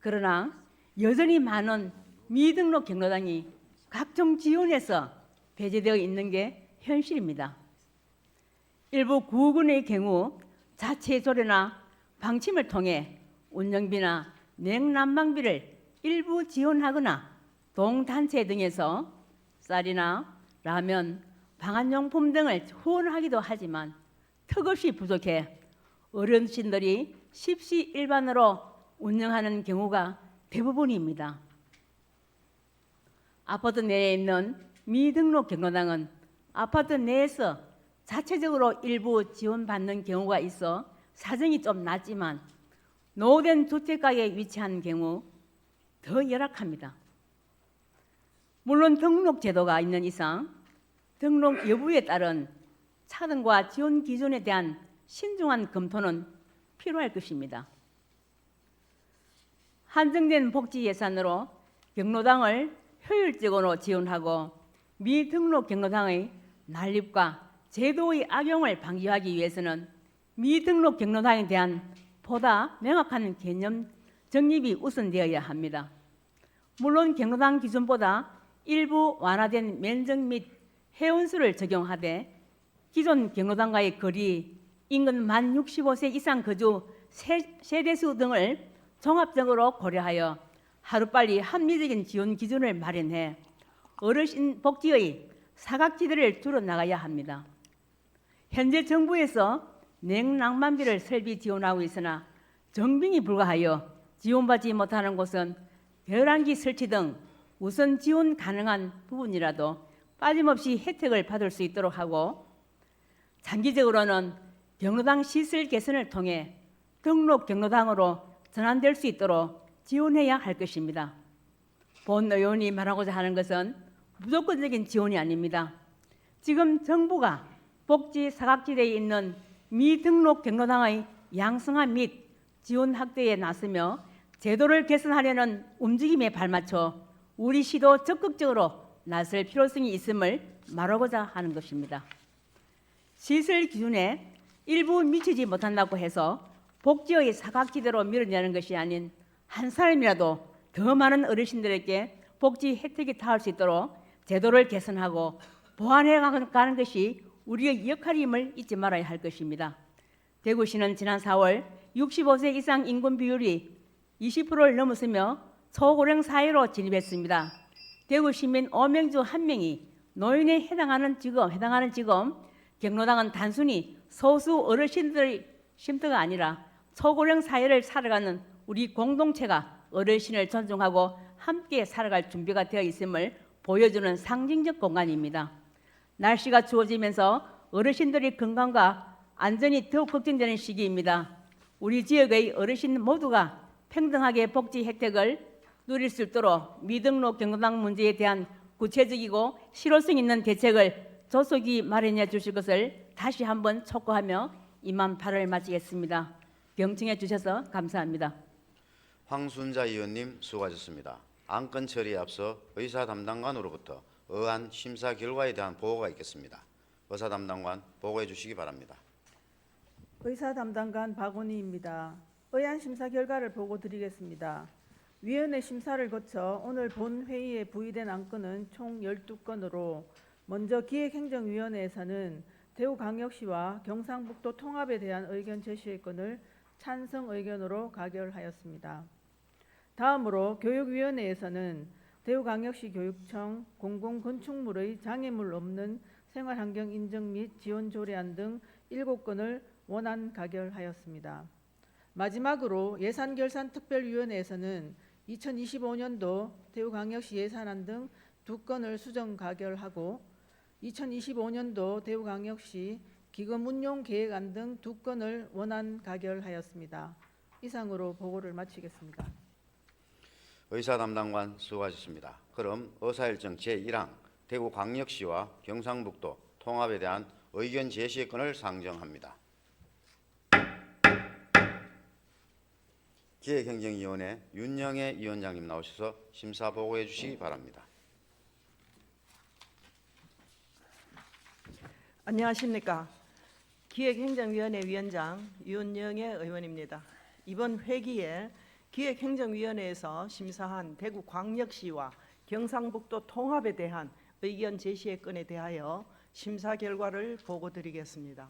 그러나 여전히 많은 미등록 경로당이 각종 지원에서 배제되어 있는 게 현실입니다. 일부 구군의 경우 자체 조례나 방침을 통해 운영비나 냉난방비를 일부 지원하거나 동단체 등에서 쌀이나 라면, 방한용품 등을 후원하기도 하지만 턱없이 부족해 어르신들이 십시일반으로 운영하는 경우가 대부분입니다. 아파트 내에 있는 미등록 경로당은 아파트 내에서 자체적으로 일부 지원받는 경우가 있어 사정이 좀 낮지만 노후된 주택가에 위치한 경우 더 열악합니다. 물론 등록 제도가 있는 이상 등록 여부에 따른 차등과 지원 기준에 대한 신중한 검토는 필요할 것입니다. 한정된 복지 예산으로 경로당을 효율적으로 지원하고 미등록 경로당의 난립과 제도의 악용을 방지하기 위해서는 미등록 경로당에 대한 보다 명확한 개념 정립이 우선되어야 합니다. 물론 경로당 기준보다 일부 완화된 면적 및 회원수를 적용하되 기존 경로당과의 거리, 인근 만 65세 이상 거주 세대수 등을 종합적으로 고려하여 하루빨리 합리적인 지원 기준을 마련해 어르신 복지의 사각지대를 줄여나가야 합니다. 현재 정부에서 냉난방비를 설비 지원하고 있으나 정빙이 불가하여 지원받지 못하는 곳은 벼랑기 설치 등 우선 지원 가능한 부분이라도 빠짐없이 혜택을 받을 수 있도록 하고 장기적으로는 경로당 시설 개선을 통해 등록 경로당으로 전환될 수 있도록 지원해야 할 것입니다. 본 의원이 말하고자 하는 것은 무조건적인 지원이 아닙니다. 지금 정부가 복지 사각지대에 있는 미등록 경로당의 양성화 및 지원 확대에 나서며 제도를 개선하려는 움직임에 발맞춰 우리 시도 적극적으로 나설 필요성이 있음을 말하고자 하는 것입니다. 시설 기준에 일부 미치지 못한다고 해서 복지의 사각지대로 밀어내는 것이 아닌 한 사람이라도 더 많은 어르신들에게 복지 혜택이 닿을 수 있도록 제도를 개선하고 보완해 가는 것이 우리의 역할임을 잊지 말아야 할 것입니다. 대구시는 지난 4월 65세 이상 인구 비율이 20%를 넘었으며 초고령 사회로 진입했습니다. 대구 시민 5명 중 1명이 노인에 해당하는 지금 경로당은 단순히 소수 어르신들의 쉼터가 아니라 초고령 사회를 살아가는 우리 공동체가 어르신을 존중하고 함께 살아갈 준비가 되어 있음을 보여주는 상징적 공간입니다. 날씨가 추워지면서 어르신들의 건강과 안전이 더욱 걱정되는 시기입니다. 우리 지역의 어르신 모두가 평등하게 복지 혜택을 누릴 수 있도록 미등록 경로당 문제에 대한 구체적이고 실효성 있는 대책을 조속히 마련해 주실 것을 다시 한번 촉구하며 이만 발언을 마치겠습니다. 경청해 주셔서 감사합니다. 황순자 의원님 수고하셨습니다. 안건 처리에 앞서 의사 담당관으로부터 어안 심사 결과에 대한 보고가 있겠습니다. 의사 담당관 보고해 주시기 바랍니다. 의사 담당관 박원희입니다. 의안 심사 결과를 보고 드리겠습니다. 위원회 심사를 거쳐 오늘 본 회의에 부의된 안건은 총 12건으로 먼저 기획행정위원회에서는 대구광역시와 경상북도 통합에 대한 의견 제시의 건을 찬성 의견으로 가결하였습니다. 다음으로 교육위원회에서는 대구광역시 교육청 공공건축물의 장애물 없는 생활환경 인정 및 지원 조례안 등 7건을 원안 가결하였습니다. 마지막으로 예산결산특별위원회에서는 2025년도 대구광역시 예산안 등 2건을 수정 가결하고 2025년도 대구광역시 기금운용계획안 등 2건을 원안 가결하였습니다. 이상으로 보고를 마치겠습니다. 의사 담당관 수고하셨습니다. 그럼 의사일정 제1항 대구광역시와 경상북도 통합에 대한 의견 제시의 건을 상정합니다. 기획행정위원회 윤영애 위원장님 나오셔서 심사 보고해 주시기 바랍니다. 안녕하십니까. 기획행정위원회 위원장 윤영애 의원입니다. 이번 회기에 기획행정위원회에서 심사한 대구광역시와 경상북도 통합에 대한 의견 제시의 건에 대하여 심사 결과를 보고드리겠습니다.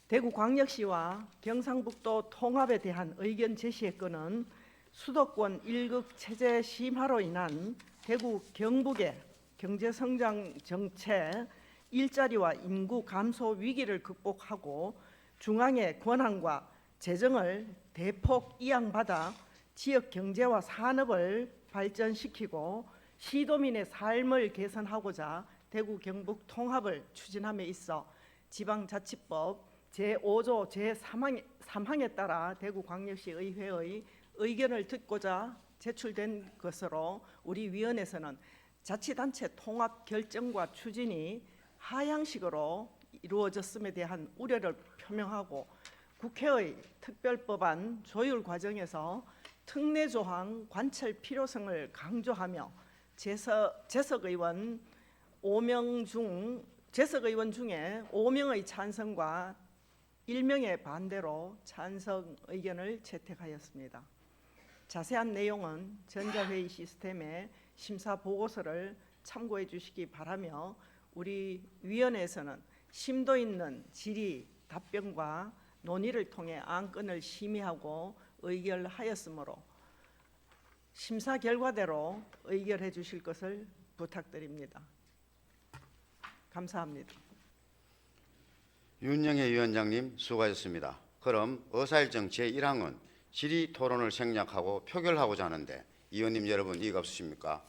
대구광역시와 경상북도 통합에 대한 의견 제시의 건은 수도권 1극 체제 심화로 인한 대구 경북의 경제성장 정책, 일자리와 인구 감소 위기를 극복하고 중앙의 권한과 재정을 대폭 이양받아 지역 경제와 산업을 발전시키고 시도민의 삶을 개선하고자 대구 경북 통합을 추진함에 있어 지방자치법 제5조 제3항에 따라 대구광역시 의회의 의견을 듣고자 제출된 것으로 우리 위원회에서는 자치단체 통합 결정과 추진이 하향식으로 이루어졌음에 대한 우려를 표명하고 국회의 특별법안 조율 과정에서 특례조항 관철 필요성을 강조하며 재석 의원 중에 5명의 찬성과 1명의 반대로 찬성 의견을 채택하였습니다. 자세한 내용은 전자회의 시스템의 심사 보고서를 참고해 주시기 바라며 우리 위원회에서는 심도 있는 질의 답변과 논의를 통해 안건을 심의하고 의결하였으므로 심사 결과대로 의결해 주실 것을 부탁드립니다. 감사합니다. 윤영혜 위원장님 수고하셨습니다. 그럼 의사일정 제1항은 질의 토론을 생략하고 표결하고자 하는데 의원님 여러분 이의가 없으십니까?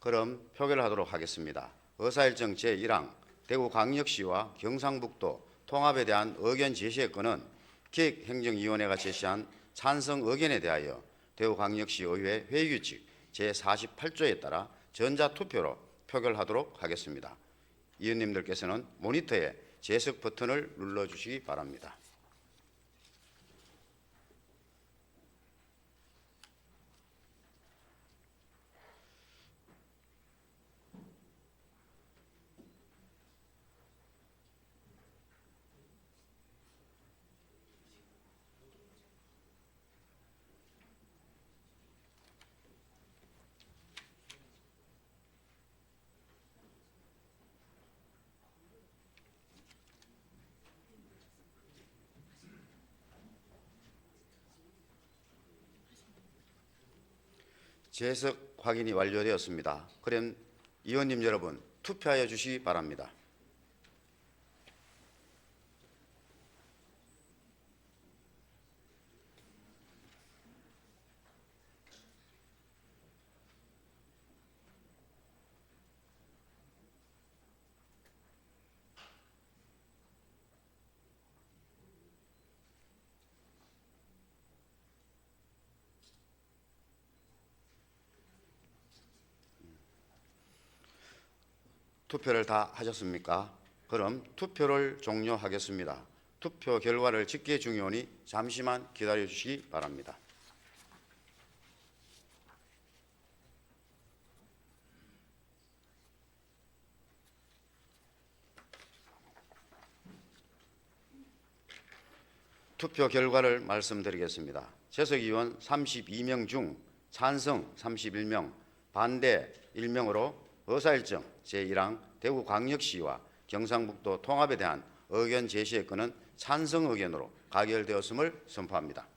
그럼 표결하도록 하겠습니다. 의사일정 제1항 대구광역시와 경상북도 통합에 대한 의견 제시의 건은 기획행정위원회가 제시한 찬성 의견에 대하여 대구광역시 의회 회의규칙 제48조에 따라 전자투표로 표결하도록 하겠습니다. 의원님들께서는 모니터에 재석 버튼을 눌러주시기 바랍니다. 재석 확인이 완료되었습니다. 그럼 의원님 여러분 투표하여 주시기 바랍니다. 투표를 다 하셨습니까? 그럼 투표를 종료하겠습니다. 투표 결과를 집계 중이오니 잠시만 기다려 주시기 바랍니다. 투표 결과를 말씀드리겠습니다. 재석 의원 32명 중 찬성 31명, 반대 1명으로 의사일정 제1항 대구광역시와 경상북도 통합에 대한 의견 제시의 건은 찬성 의견으로 가결되었음을 선포합니다.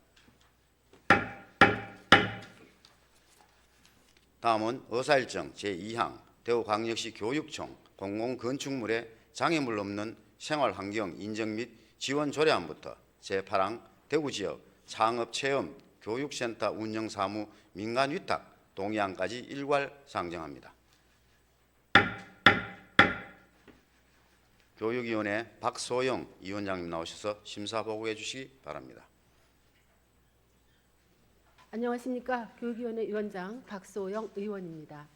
다음은 의사일정 제2항 대구광역시 교육청 공공건축물에 장애물 없는 생활환경 인정 및 지원 조례안부터 제8항 대구지역 창업체험 교육센터 운영사무 민간위탁 동의안까지 일괄 상정합니다. 교육위원회 박소영 위원장님 나오셔서 심사 보고해 주시기 바랍니다. 안녕하십니까. 교육위원회 위원장 박소영 의원입니다.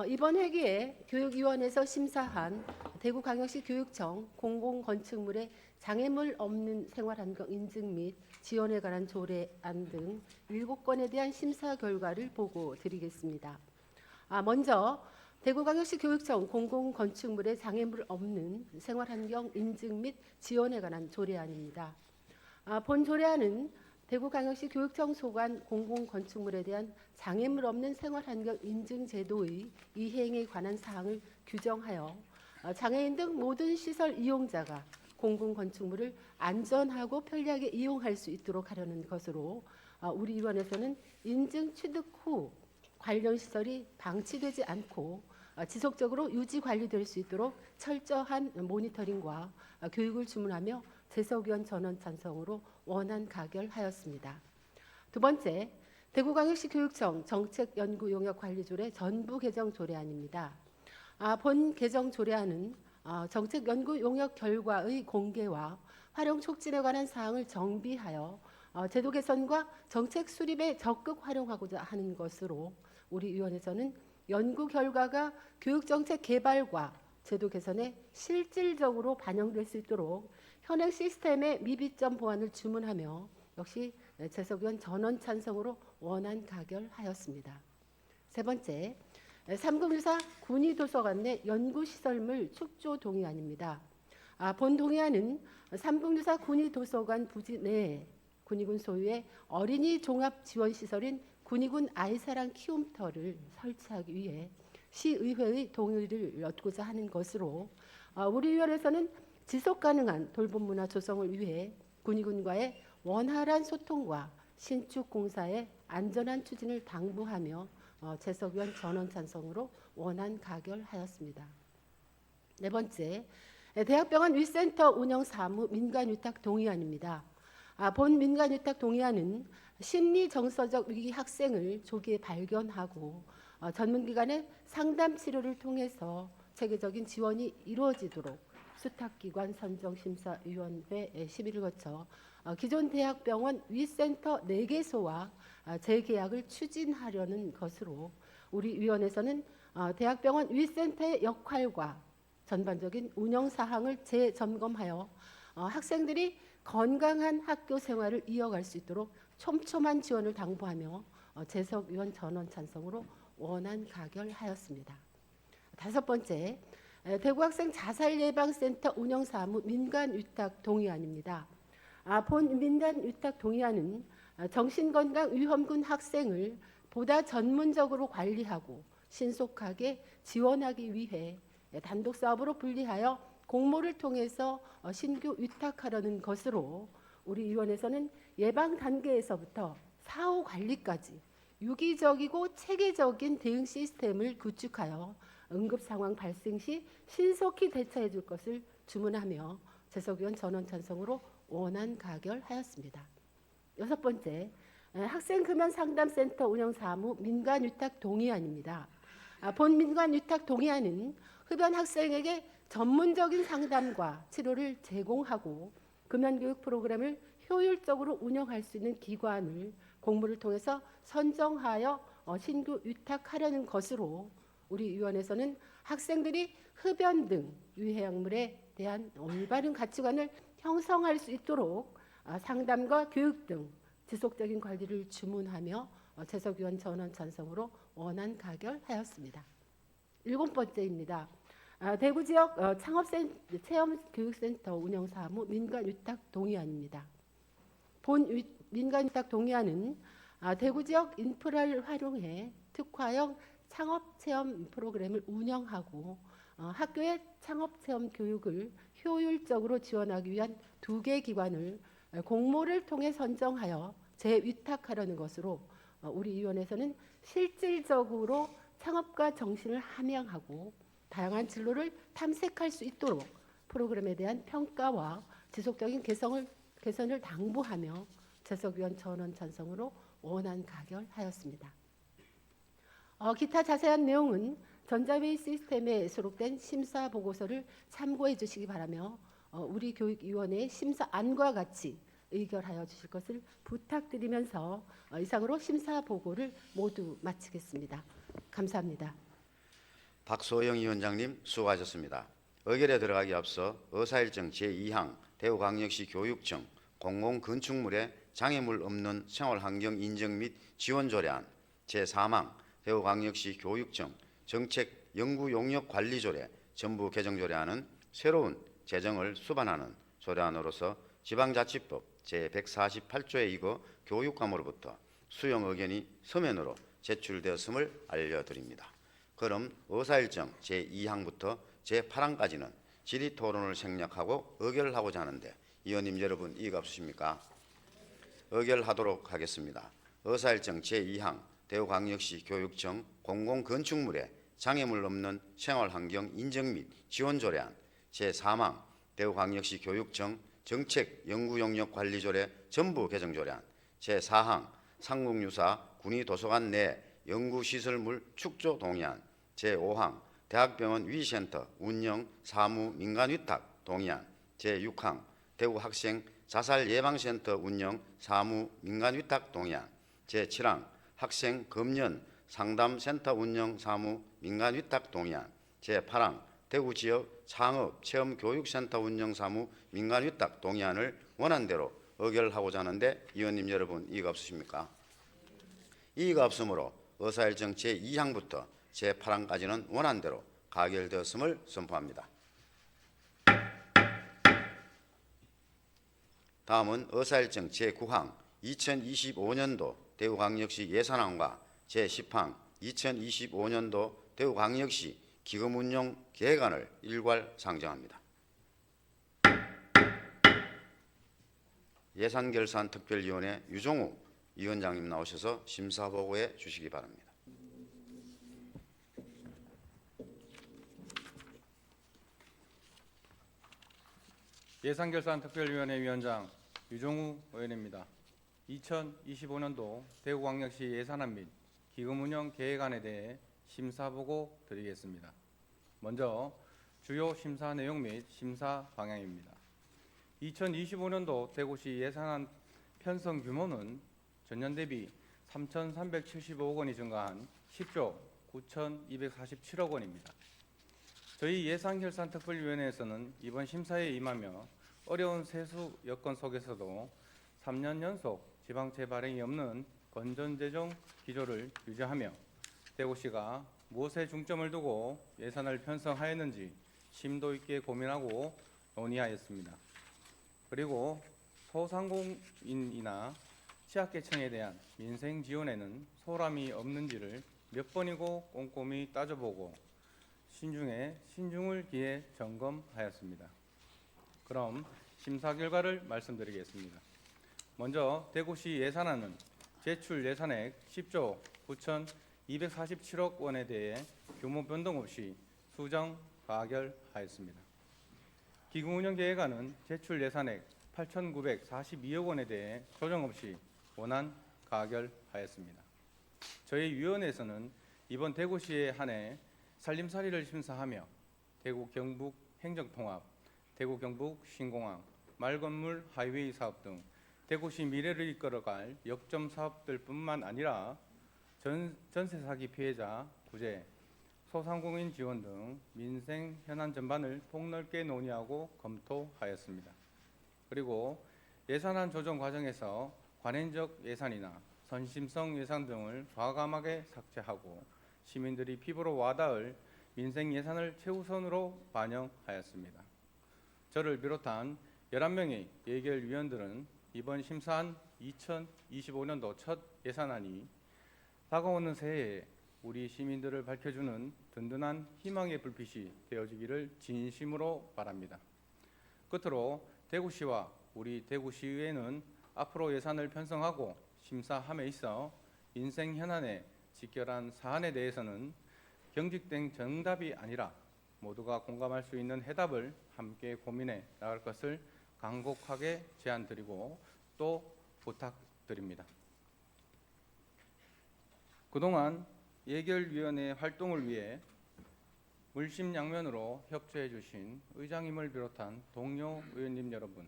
이번 회기에 교육위원회에서 심사한 대구광역시 교육청 공공건축물의 장애물 없는 생활환경 인증 및 지원에 관한 조례안 등 7건에 대한 심사 결과를 보고 드리겠습니다. 먼저 대구광역시 교육청 공공건축물의 장애물 없는 생활환경 인증 및 지원에 관한 조례안입니다. 본 조례안은 대구광역시 교육청 소관 공공건축물에 대한 장애물 없는 생활환경 인증 제도의 이행에 관한 사항을 규정하여 장애인 등 모든 시설 이용자가 공공건축물을 안전하고 편리하게 이용할 수 있도록 하려는 것으로 우리 위원회에서는 인증 취득 후 관련 시설이 방치되지 않고 지속적으로 유지 관리될 수 있도록 철저한 모니터링과 교육을 주문하며 재석위원 전원 찬성으로 원안 가결하였습니다. 두 번째, 대구광역시 교육청 정책연구용역관리조례 전부 개정 조례안입니다. 본 개정 조례안은 정책연구용역 결과의 공개와 활용 촉진에 관한 사항을 정비하여 제도 개선과 정책 수립에 적극 활용하고자 하는 것으로 우리 위원회에서는 연구 결과가 교육정책 개발과 제도 개선에 실질적으로 반영될 수 있도록 현행 시스템의 미비점 보완을 주문하며 역시 재석위원 전원 찬성으로 원안 가결하였습니다. 세 번째, 3금유사 군의도서관 내 연구시설물 축조 동의안입니다. 본 동의안은 3금유사 군의도서관 부지 내에 군의군 소유의 어린이 종합지원시설인 군의군 아이사랑 키움터를 설치하기 위해 시의회의 동의를 얻고자 하는 것으로 우리 위원회에서는 지속가능한 돌봄문화 조성을 위해 군의군과의 원활한 소통과 신축 공사의 안전한 추진을 당부하며 재석위원 전원 찬성으로 원안 가결하였습니다. 네 번째, 대학병원 위센터 운영 사무 민간위탁 동의안입니다. 본 민간위탁 동의안은 심리 정서적 위기 학생을 조기에 발견하고 전문기관의 상담 치료를 통해서 체계적인 지원이 이루어지도록 수탁기관 선정심사위원회 심의를 거쳐 기존 대학병원 위센터 4개소와 재계약을 추진하려는 것으로 우리 위원회에서는 대학병원 위센터의 역할과 전반적인 운영 사항을 재점검하여 학생들이 건강한 학교 생활을 이어갈 수 있도록 촘촘한 지원을 당부하며 재석위원 전원 찬성으로 원안 가결하였습니다. 다섯 번째, 대구학생 자살예방센터 운영사무 민간위탁 동의안입니다. 본 민간위탁 동의안은 정신건강위험군 학생을 보다 전문적으로 관리하고 신속하게 지원하기 위해 단독사업으로 분리하여 공모를 통해서 신규 위탁하려는 것으로 우리 위원회에서는 예방 단계에서부터 사후 관리까지 유기적이고 체계적인 대응 시스템을 구축하여 응급 상황 발생 시 신속히 대처해 줄 것을 주문하며 재석위원 전원 찬성으로 원안 가결하였습니다. 여섯 번째, 학생금연상담센터 운영사무 민간위탁 동의안입니다. 본 민간위탁 동의안은 흡연 학생에게 전문적인 상담과 치료를 제공하고 금연교육 프로그램을 효율적으로 운영할 수 있는 기관을 공모를 통해서 선정하여 신규 위탁하려는 것으로 우리 위원회에서는 학생들이 흡연 등 유해약물에 대한 올바른 가치관을 형성할 수 있도록 상담과 교육 등 지속적인 관리를 주문하며 재석위원 전원 찬성으로 원안 가결하였습니다. 일곱 번째입니다. 대구 지역 체험교육센터 운영사무 민간위탁 동의안입니다. 본 민간위탁 동의안은 대구 지역 인프라를 활용해 특화형 창업체험 프로그램을 운영하고 학교의 창업체험 교육을 효율적으로 지원하기 위한 2개 기관을 공모를 통해 선정하여 재위탁하려는 것으로 우리 위원회에서는 실질적으로 창업가 정신을 함양하고 다양한 진로를 탐색할 수 있도록 프로그램에 대한 평가와 지속적인 개선을 당부하며 재석위원 전원 찬성으로 원안 가결하였습니다. 기타 자세한 내용은 전자회의 시스템에 수록된 심사 보고서를 참고해 주시기 바라며 우리 교육위원회의 심사안과 같이 의결하여 주실 것을 부탁드리면서 이상으로 심사 보고를 모두 마치겠습니다. 감사합니다. 박소영 위원장님 수고하셨습니다. 의결에 들어가기 앞서 의사일정 제2항 대구광역시 교육청 공공건축물의 장애물 없는 생활환경 인정 및 지원 조례안 제3항 대구광역시 교육청 정책연구용역관리조례 전부 개정 조례안은 새로운 재정을 수반하는 조례안으로서 지방자치법 제148조에 이거 교육감으로부터 수용 의견이 서면으로 제출되었음을 알려드립니다. 그럼 의사일정 제2항부터 제8항까지는 질의토론을 생략하고 의결하고자 하는데 의원님 여러분 이의가 없으십니까? 의결하도록 하겠습니다. 의사일정 제2항 대구광역시 교육청 공공건축물에 장애물 없는 생활환경 인정 및 지원 조례안, 제3항 대구광역시 교육청 정책연구용역관리조례 전부 개정 조례안, 제4항 삼국유사 군의도서관 내 연구시설물 축조 동의안, 제5항 대학병원 위센터 운영 사무 민간위탁 동의안, 제6항 대구학생 자살예방센터 운영 사무 민간위탁 동의안, 제7항 학생 금연 상담센터 운영 사무 민간위탁 동의안, 제8항 대구지역 창업체험교육센터 운영 사무 민간위탁 동의안을 원안대로 의결하고자 하는데 의원님 여러분 이의가 없으십니까? 이의가 없으므로 의사일정 제2항부터 제8항까지는 원안대로 가결되었음을 선포합니다. 다음은 의사일정 제9항 2025년도 대구광역시 예산안과 제10항 2025년도 대구광역시 기금운용 계획안을 일괄 상정합니다. 예산결산특별위원회 유종우 위원장님 나오셔서 심사보고해 주시기 바랍니다. 예산결산특별위원회 위원장 유종우 의원입니다. 2025년도 대구광역시 예산안 및 기금운용 계획안에 대해 심사보고 드리겠습니다. 먼저 주요 심사 내용 및 심사 방향입니다. 2025년도 대구시 예산안 편성 규모는 전년 대비 3,375억 원이 증가한 10조 9,247억 원입니다. 저희 예산결산특별위원회에서는 이번 심사에 임하며 어려운 세수 여건 속에서도 3년 연속 지방채 발행이 없는 건전재정 기조를 유지하며 대구시가 무엇에 중점을 두고 예산을 편성하였는지 심도 있게 고민하고 논의하였습니다. 그리고 소상공인이나 취약계층에 대한 민생 지원에는 소람이 없는지를 몇 번이고 꼼꼼히 따져보고 신중에 신중을 기해 점검하였습니다. 그럼 심사 결과를 말씀드리겠습니다. 먼저 대구시 예산안은 제출 예산액 10조 9,247억 원에 대해 규모 변동 없이 수정 가결하였습니다. 기금운용계획안은 제출 예산액 8,942억 원에 대해 조정 없이 원안 가결하였습니다. 저희 위원회에서는 이번 대구시에 한해 살림살이를 심사하며 대구 경북 행정통합, 대구 경북 신공항, 말건물 하이웨이 사업 등 대구시 미래를 이끌어갈 역점 사업들뿐만 아니라 전세 사기 피해자 구제, 소상공인 지원 등 민생 현안 전반을 폭넓게 논의하고 검토하였습니다. 그리고 예산안 조정 과정에서 관행적 예산이나 선심성 예산 등을 과감하게 삭제하고 시민들이 피부로 와닿을 민생 예산을 최우선으로 반영하였습니다. 저를 비롯한 11명의 예결위원들은 이번 심사한 2025년도 첫 예산안이 다가오는 새해에 우리 시민들을 밝혀주는 든든한 희망의 불빛이 되어지기를 진심으로 바랍니다. 끝으로 대구시와 우리 대구시의회는 앞으로 예산을 편성하고 심사함에 있어 민생 현안에 직결한 사안에 대해서는 경직된 정답이 아니라 모두가 공감할 수 있는 해답을 함께 고민해 나갈 것을 간곡하게 제안드리고 또 부탁드립니다. 그동안 예결위원회 활동을 위해 물심양면으로 협조해 주신 의장님을 비롯한 동료 의원님 여러분,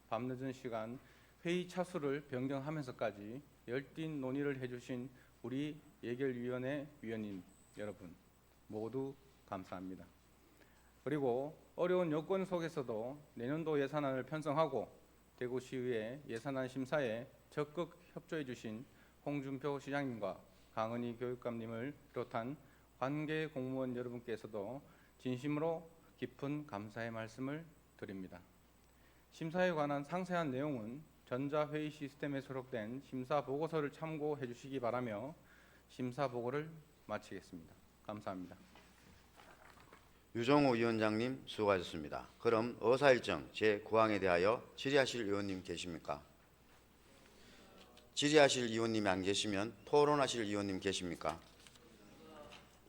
밤늦은 시간 회의 차수를 변경하면서까지 열띤 논의를 해주신 우리 예결위원회 위원님 여러분 모두 감사합니다. 그리고 어려운 여건 속에서도 내년도 예산안을 편성하고 대구시의회 예산안 심사에 적극 협조해 주신 홍준표 시장님과 강은희 교육감님을 비롯한 관계 공무원 여러분께서도 진심으로 깊은 감사의 말씀을 드립니다. 심사에 관한 상세한 내용은 전자회의 시스템에 수록된 심사 보고서를 참고해 주시기 바라며 심사 보고를 마치겠습니다. 감사합니다. 유정우 위원장님 수고하셨습니다. 그럼 의사일정 제9항에 대하여 질의하실 의원님 계십니까? 질의하실 의원님이 안 계시면 토론하실 의원님 계십니까?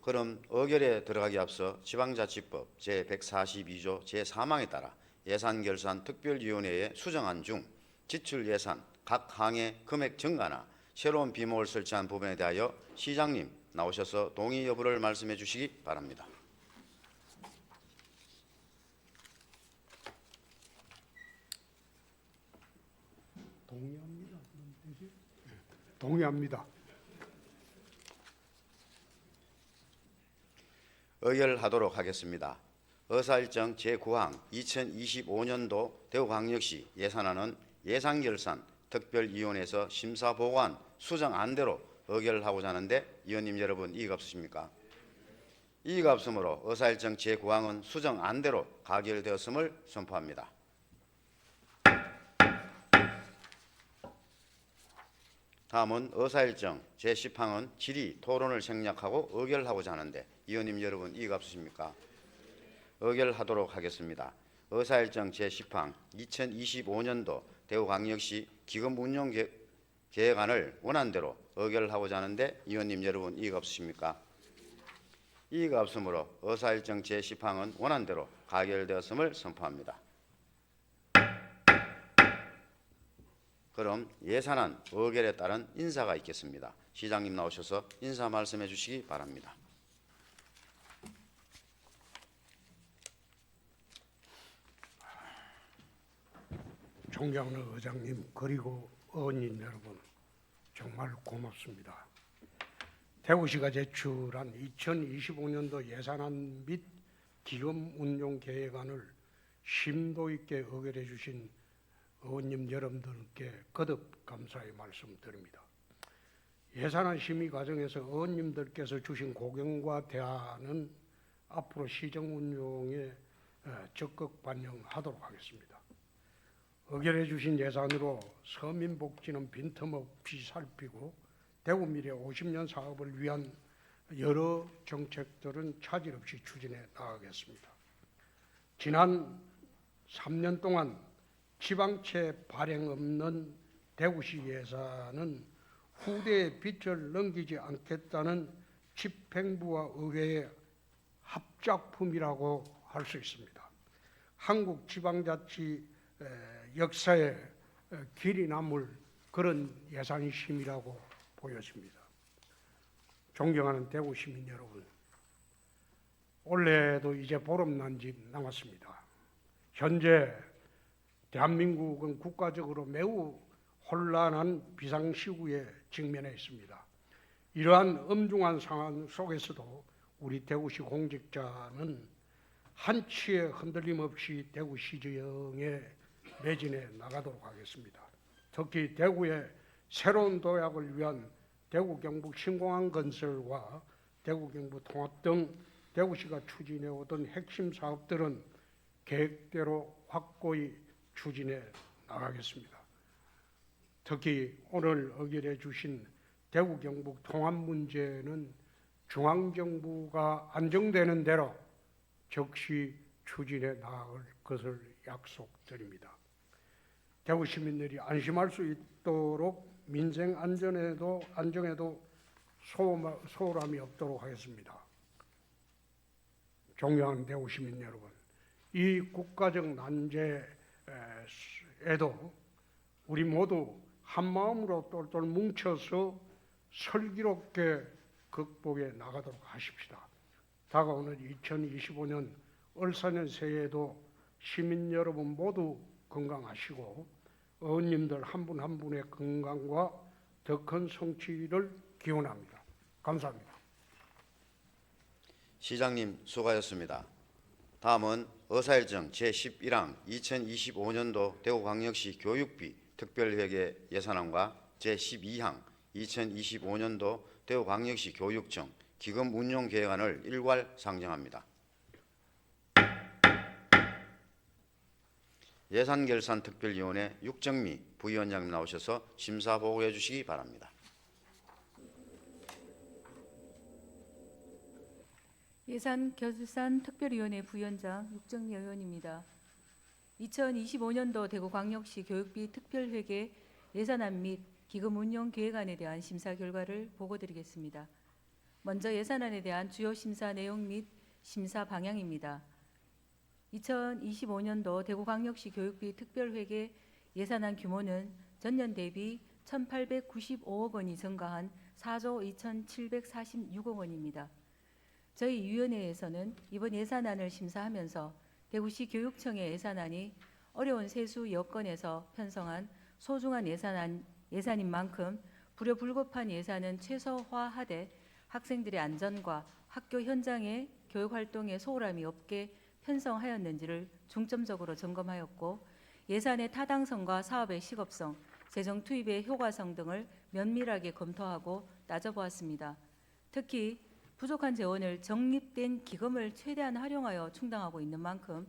그럼 의결에 들어가기 앞서 지방자치법 제142조 제3항에 따라 예산결산특별위원회에 수정안 중 지출예산 각 항의 금액 증가나 새로운 비목을 설치한 부분에 대하여 시장님 나오셔서 동의 여부를 말씀해 주시기 바랍니다. 동의합니다. 동의합니다. 의결하도록 하겠습니다. 의사일정 제9항 2025년도 대구광역시 예산안은 예산결산 특별위원회에서 심사보고한 수정안대로 의결하고자 하는데 의원님 여러분 이의가 없으십니까? 이의가 없으므로 의사일정 제9항은 수정안대로 가결되었음을 선포합니다. 다음은 의사일정 제10항은 질의, 토론을 생략하고 의결하고자 하는데 의원님 여러분 이의가 없으십니까? 의결하도록 하겠습니다. 의사일정 제10항 2025년도 대구광역시 기금운용계획안을 원안대로 의결하고자 하는데 의원님 여러분 이의가 없으십니까? 이의가 없으므로 의사일정 제10항은 원안대로 가결되었음을 선포합니다. 그럼 예산안 의결에 따른 인사가 있겠습니다. 시장님 나오셔서 인사 말씀해 주시기 바랍니다. 존경하는 의장님 그리고 의원님 여러분 정말 고맙습니다. 대구시가 제출한 2025년도 예산안 및 기금운용계획안을 심도 있게 의결해 주신 의원님 여러분들께 거듭 감사의 말씀드립니다. 예산안 심의 과정에서 의원님들께서 주신 고견과 대안은 앞으로 시정 운용에 적극 반영하도록 하겠습니다. 의결해 주신 예산으로 서민복지는 빈틈없이 살피고 대구 미래 50년 사업을 위한 여러 정책들은 차질 없이 추진해 나가겠습니다. 지난 3년 동안 지방채 발행 없는 대구시 예산은 후대에 빚을 넘기지 않겠다는 집행부와 의회의 합작품이라고 할 수 있습니다. 한국 지방자치 역사에 길이 남을 그런 예산심이라고 보여집니다. 존경하는 대구 시민 여러분, 올해도 이제 보름난지 남았습니다. 현재 대한민국은 국가적으로 매우 혼란한 비상시국에 직면해 있습니다. 이러한 엄중한 상황 속에서도 우리 대구시 공직자는 한치의 흔들림 없이 대구시정에 매진해 나가도록 하겠습니다. 특히 대구의 새로운 도약을 위한 대구 경북 신공항 건설과 대구 경북 통합 등 대구시가 추진해 오던 핵심 사업들은 계획대로 확고히 추진해 나가겠습니다. 특히 오늘 의결해 주신 대구 경북 통합 문제는 중앙정부가 안정되는 대로 즉시 추진해 나갈 것을 약속드립니다. 대구 시민들이 안심할 수 있도록 민생 안정에도 소홀함이 없도록 하겠습니다. 존경하는 대구 시민 여러분, 이 국가적 난제에도 우리 모두 한마음으로 똘똘 뭉쳐서 슬기롭게 극복해 나가도록 하십시다. 다가오는 2025년 을사년 새해에도 시민 여러분 모두 건강하시고 의원님들 한 분 한 분의 건강과 더 큰 성취를 기원합니다. 감사합니다. 시장님 수고하셨습니다. 다음은 의사일정 제11항 2025년도 대구광역시 교육비 특별회계 예산안과 제12항 2025년도 대구광역시 교육청 기금운용계획안을 일괄 상정합니다. 예산결산특별위원회 육정미 부위원장님 나오셔서 심사 보고해 주시기 바랍니다. 예산결산특별위원회 부위원장 육정미 의원입니다. 2025년도 대구광역시 교육비 특별회계 예산안 및 기금 운용 계획안에 대한 심사 결과를 보고드리겠습니다. 먼저 예산안에 대한 주요 심사 내용 및 심사 방향입니다. 2025년도 대구광역시 교육비 특별회계 예산안 규모는 전년 대비 1,895억 원이 증가한 4조 2,746억 원입니다. 저희 위원회에서는 이번 예산안을 심사하면서 대구시 교육청의 예산안이 어려운 세수 여건에서 편성한 소중한 예산인 만큼 불효불급한 예산은 최소화하되 학생들의 안전과 학교 현장의 교육활동에 소홀함이 없게 편성하였는지를 중점적으로 점검하였고 예산의 타당성과 사업의 시급성, 재정 투입의 효과성 등을 면밀하게 검토하고 따져보았습니다. 특히 부족한 재원을 적립된 기금을 최대한 활용하여 충당하고 있는 만큼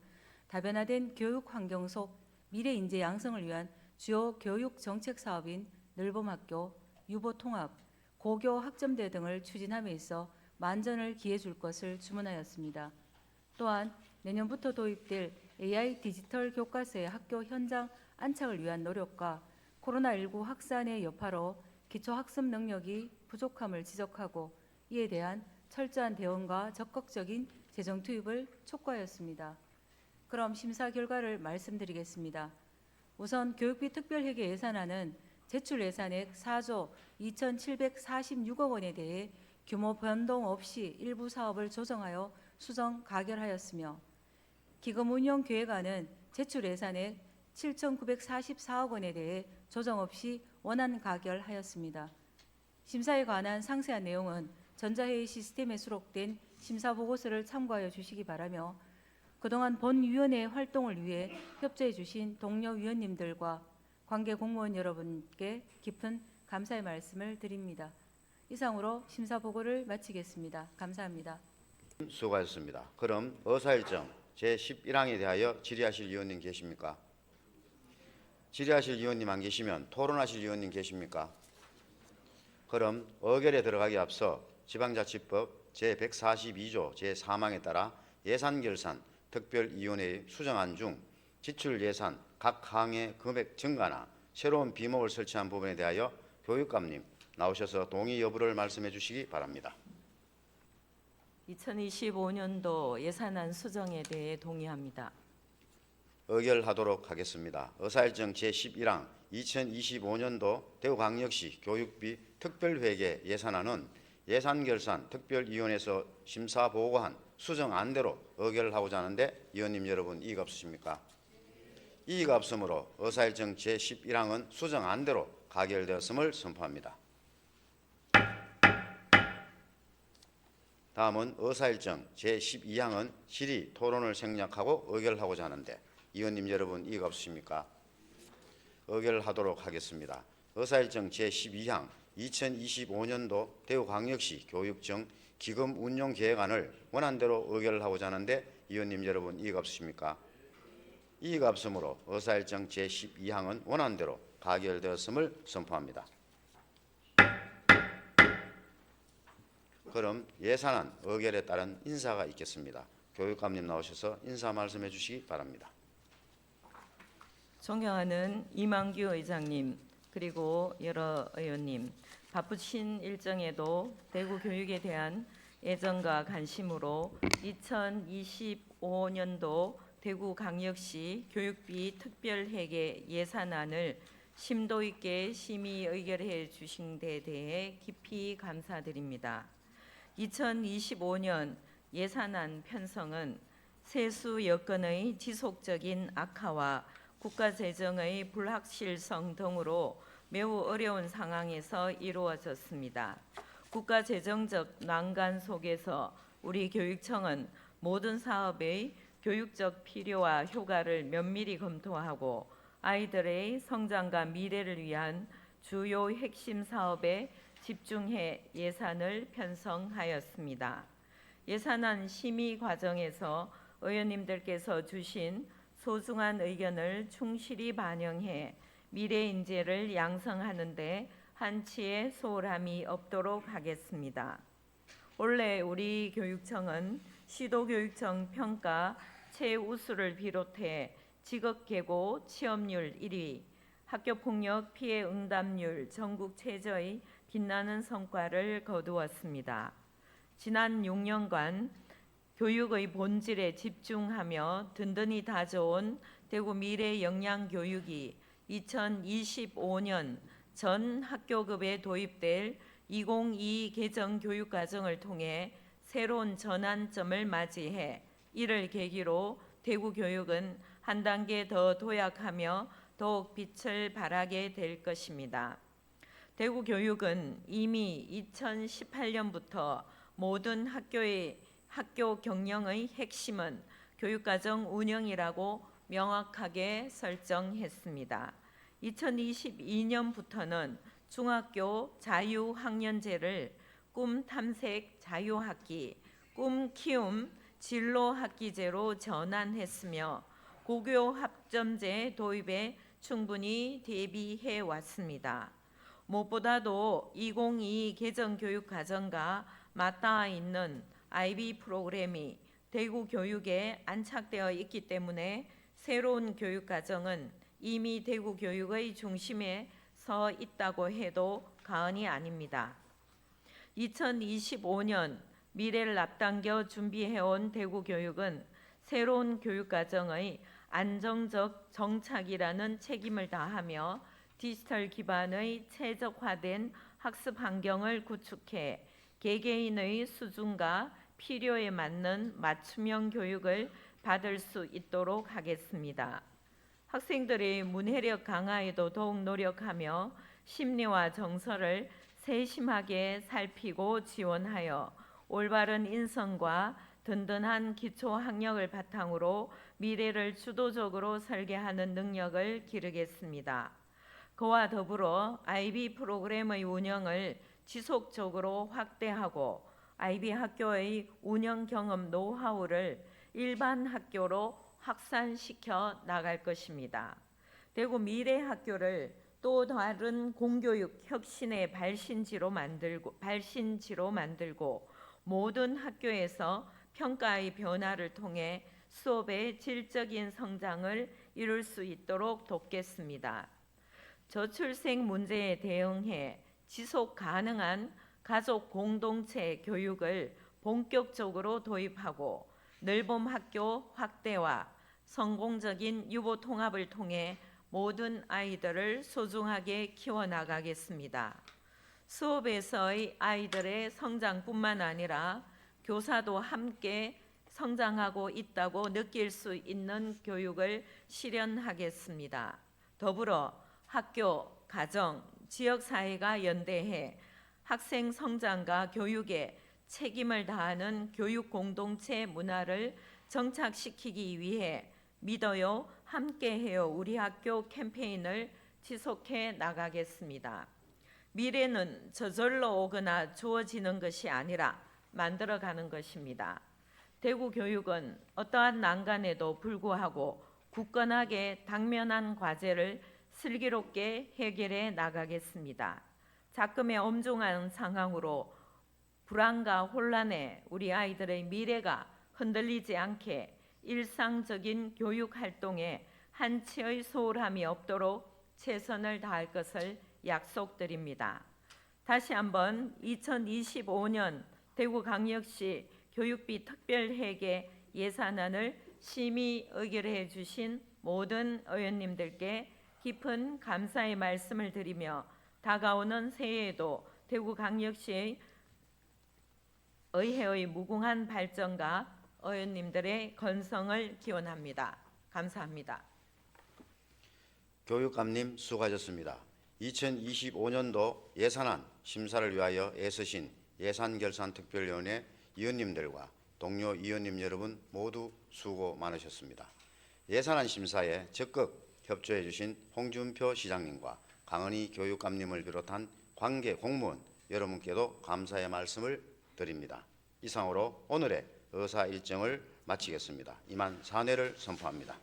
다변화된 교육 환경 속 미래 인재 양성을 위한 주요 교육 정책 사업인 늘봄학교, 유보통합, 고교 학점대 등을 추진함에 있어 만전을 기해 줄 것을 주문하였습니다. 또한 내년부터 도입될 AI 디지털 교과서의 학교 현장 안착을 위한 노력과 코로나19 확산의 여파로 기초학습 능력이 부족함을 지적하고 이에 대한 철저한 대응과 적극적인 재정 투입을 촉구하였습니다. 그럼 심사 결과를 말씀드리겠습니다. 우선 교육비 특별회계 예산안은 제출 예산액 4조 2,746억 원에 대해 규모 변동 없이 일부 사업을 조정하여 수정 가결하였으며 기금 운용 계획안은 제출 예산액 7,944억 원에 대해 조정 없이 원안 가결하였습니다. 심사에 관한 상세한 내용은 전자회의 시스템에 수록된 심사보고서를 참고하여 주시기 바라며 그동안 본위원회 활동을 위해 협조해 주신 동료 위원님들과 관계 공무원 여러분께 깊은 감사의 말씀을 드립니다. 이상으로 심사보고를 마치겠습니다. 감사합니다. 수고하셨습니다. 그럼 의사일정 제11항에 대하여 질의하실 위원님 계십니까? 질의하실 위원님 안 계시면 토론하실 위원님 계십니까? 그럼 의결에 들어가기 앞서 지방자치법 제142조 제4항에 따라 예산결산 특별위원회의 수정안 중 지출 예산 각 항의 금액 증가나 새로운 비목을 설치한 부분에 대하여 교육감님 나오셔서 동의 여부를 말씀해 주시기 바랍니다. 2025년도 예산안 수정에 대해 동의합니다. 의결하도록 하겠습니다. 의사일정 제11항 2025년도 대구광역시 교육비 특별회계 예산안은 예산결산 특별위원회에서 심사 보고한 수정안대로 의결하고자 하는데 위원님 여러분 이의가 없으십니까? 이의가 없으므로 의사일정 제11항은 수정안대로 가결되었음을 선포합니다. 다음은 의사일정 제12항은 질의 토론을 생략하고 의결하고자 하는데 위원님 여러분 이의가 없으십니까? 의결하도록 하겠습니다. 의사일정 제12항 2025년도 대구광역시 교육청 기금 운용 계획안을 원안대로 의결하고자 하는데 위원님 여러분 이의가 없으십니까? 이의가 없으므로 의사일정 제12항은 원안대로 가결되었음을 선포합니다. 그럼 예산안 의결에 따른 인사가 있겠습니다. 교육감님 나오셔서 인사 말씀해 주시기 바랍니다. 존경하는 이만규 의장님 그리고 여러 의원님, 바쁘신 일정에도 대구 교육에 대한 애정과 관심으로 2025년도 대구광역시 교육비 특별회계 예산안을 심도 있게 심의 의결해 주신 데 대해 깊이 감사드립니다. 2025년 예산안 편성은 세수 여건의 지속적인 악화와 국가재정의 불확실성 등으로 매우 어려운 상황에서 이루어졌습니다. 국가재정적 난관 속에서 우리 교육청은 모든 사업의 교육적 필요와 효과를 면밀히 검토하고 아이들의 성장과 미래를 위한 주요 핵심 사업에 집중해 예산을 편성하였습니다. 예산안 심의 과정에서 의원님들께서 주신 소중한 의견을 충실히 반영해 미래 인재를 양성하는 데 한치의 소홀함이 없도록 하겠습니다. 올해 우리 교육청은 시도교육청 평가 최우수를 비롯해 직업계고 취업률 1위, 학교폭력 피해 응답률 전국 최저의 빛나는 성과를 거두었습니다. 지난 6년간 교육의 본질에 집중하며 든든히 다져온 대구 미래 역량 교육이 2025년 전 학교급에 도입될 2022 개정 교육과정을 통해 새로운 전환점을 맞이해 이를 계기로 대구 교육은 한 단계 더 도약하며 더욱 빛을 발하게 될 것입니다. 대구 교육은 이미 2018년부터 모든 학교 경영의 핵심은 교육과정 운영이라고 명확하게 설정했습니다. 2022년부터는 중학교 자유학년제를 꿈 탐색 자유학기, 꿈 키움 진로학기제로 전환했으며 고교 학점제 도입에 충분히 대비해 왔습니다. 무엇보다도 2022 개정 교육과정과 맞닿아 있는 IB 프로그램이 대구 교육에 안착되어 있기 때문에 새로운 교육과정은 이미 대구 교육의 중심에 서 있다고 해도 과언이 아닙니다. 2025년 미래를 앞당겨 준비해온 대구 교육은 새로운 교육과정의 안정적 정착이라는 책임을 다하며 디지털 기반의 최적화된 학습 환경을 구축해 개개인의 수준과 필요에 맞는 맞춤형 교육을 받을 수 있도록 하겠습니다. 학생들의 문해력 강화에도 더욱 노력하며 심리와 정서를 세심하게 살피고 지원하여 올바른 인성과 든든한 기초 학력을 바탕으로 미래를 주도적으로 설계하는 능력을 기르겠습니다. 그와 더불어 IB 프로그램의 운영을 지속적으로 확대하고 IB 학교의 운영 경험 노하우를 일반 학교로 확산시켜 나갈 것입니다. 대구 미래학교를 또 다른 공교육 혁신의 발신지로 만들고 모든 학교에서 평가의 변화를 통해 수업의 질적인 성장을 이룰 수 있도록 돕겠습니다. 저출생 문제에 대응해 지속 가능한 가족 공동체 교육을 본격적으로 도입하고 넓은 학교 확대와 성공적인 유보 통합을 통해 모든 아이들을 소중하게 키워나가겠습니다. 수업에서의 아이들의 성장뿐만 아니라 교사도 함께 성장하고 있다고 느낄 수 있는 교육을 실현하겠습니다. 더불어 학교, 가정, 지역사회가 연대해 학생 성장과 교육에 책임을 다하는 교육 공동체 문화를 정착시키기 위해 믿어요, 함께해요 우리 학교 캠페인을 지속해 나가겠습니다. 미래는 저절로 오거나 주어지는 것이 아니라 만들어가는 것입니다. 대구 교육은 어떠한 난관에도 불구하고 굳건하게 당면한 과제를 슬기롭게 해결해 나가겠습니다. 작금의 엄중한 상황으로 불안과 혼란에 우리 아이들의 미래가 흔들리지 않게 일상적인 교육 활동에 한치의 소홀함이 없도록 최선을 다할 것을 약속드립니다. 다시 한번 2025년 대구광역시 교육비 특별회계 예산안을 심의 의결해 주신 모든 의원님들께 깊은 감사의 말씀을 드리며 다가오는 새해에도 대구광역시의 의회의 무궁한 발전과 의원님들의 건성을 기원합니다. 감사합니다. 교육감님 수고하셨습니다. 2025년도 예산안 심사를 위하여 애쓰신 예산결산특별위원회 위원님들과 동료 위원님 여러분 모두 수고 많으셨습니다. 예산안 심사에 적극 협조해 주신 홍준표 시장님과 강은희 교육감님을 비롯한 관계 공무원 여러분께도 감사의 말씀을 드립니다. 이상으로 오늘의 의사 일정을 마치겠습니다. 이만 사퇴를 선포합니다.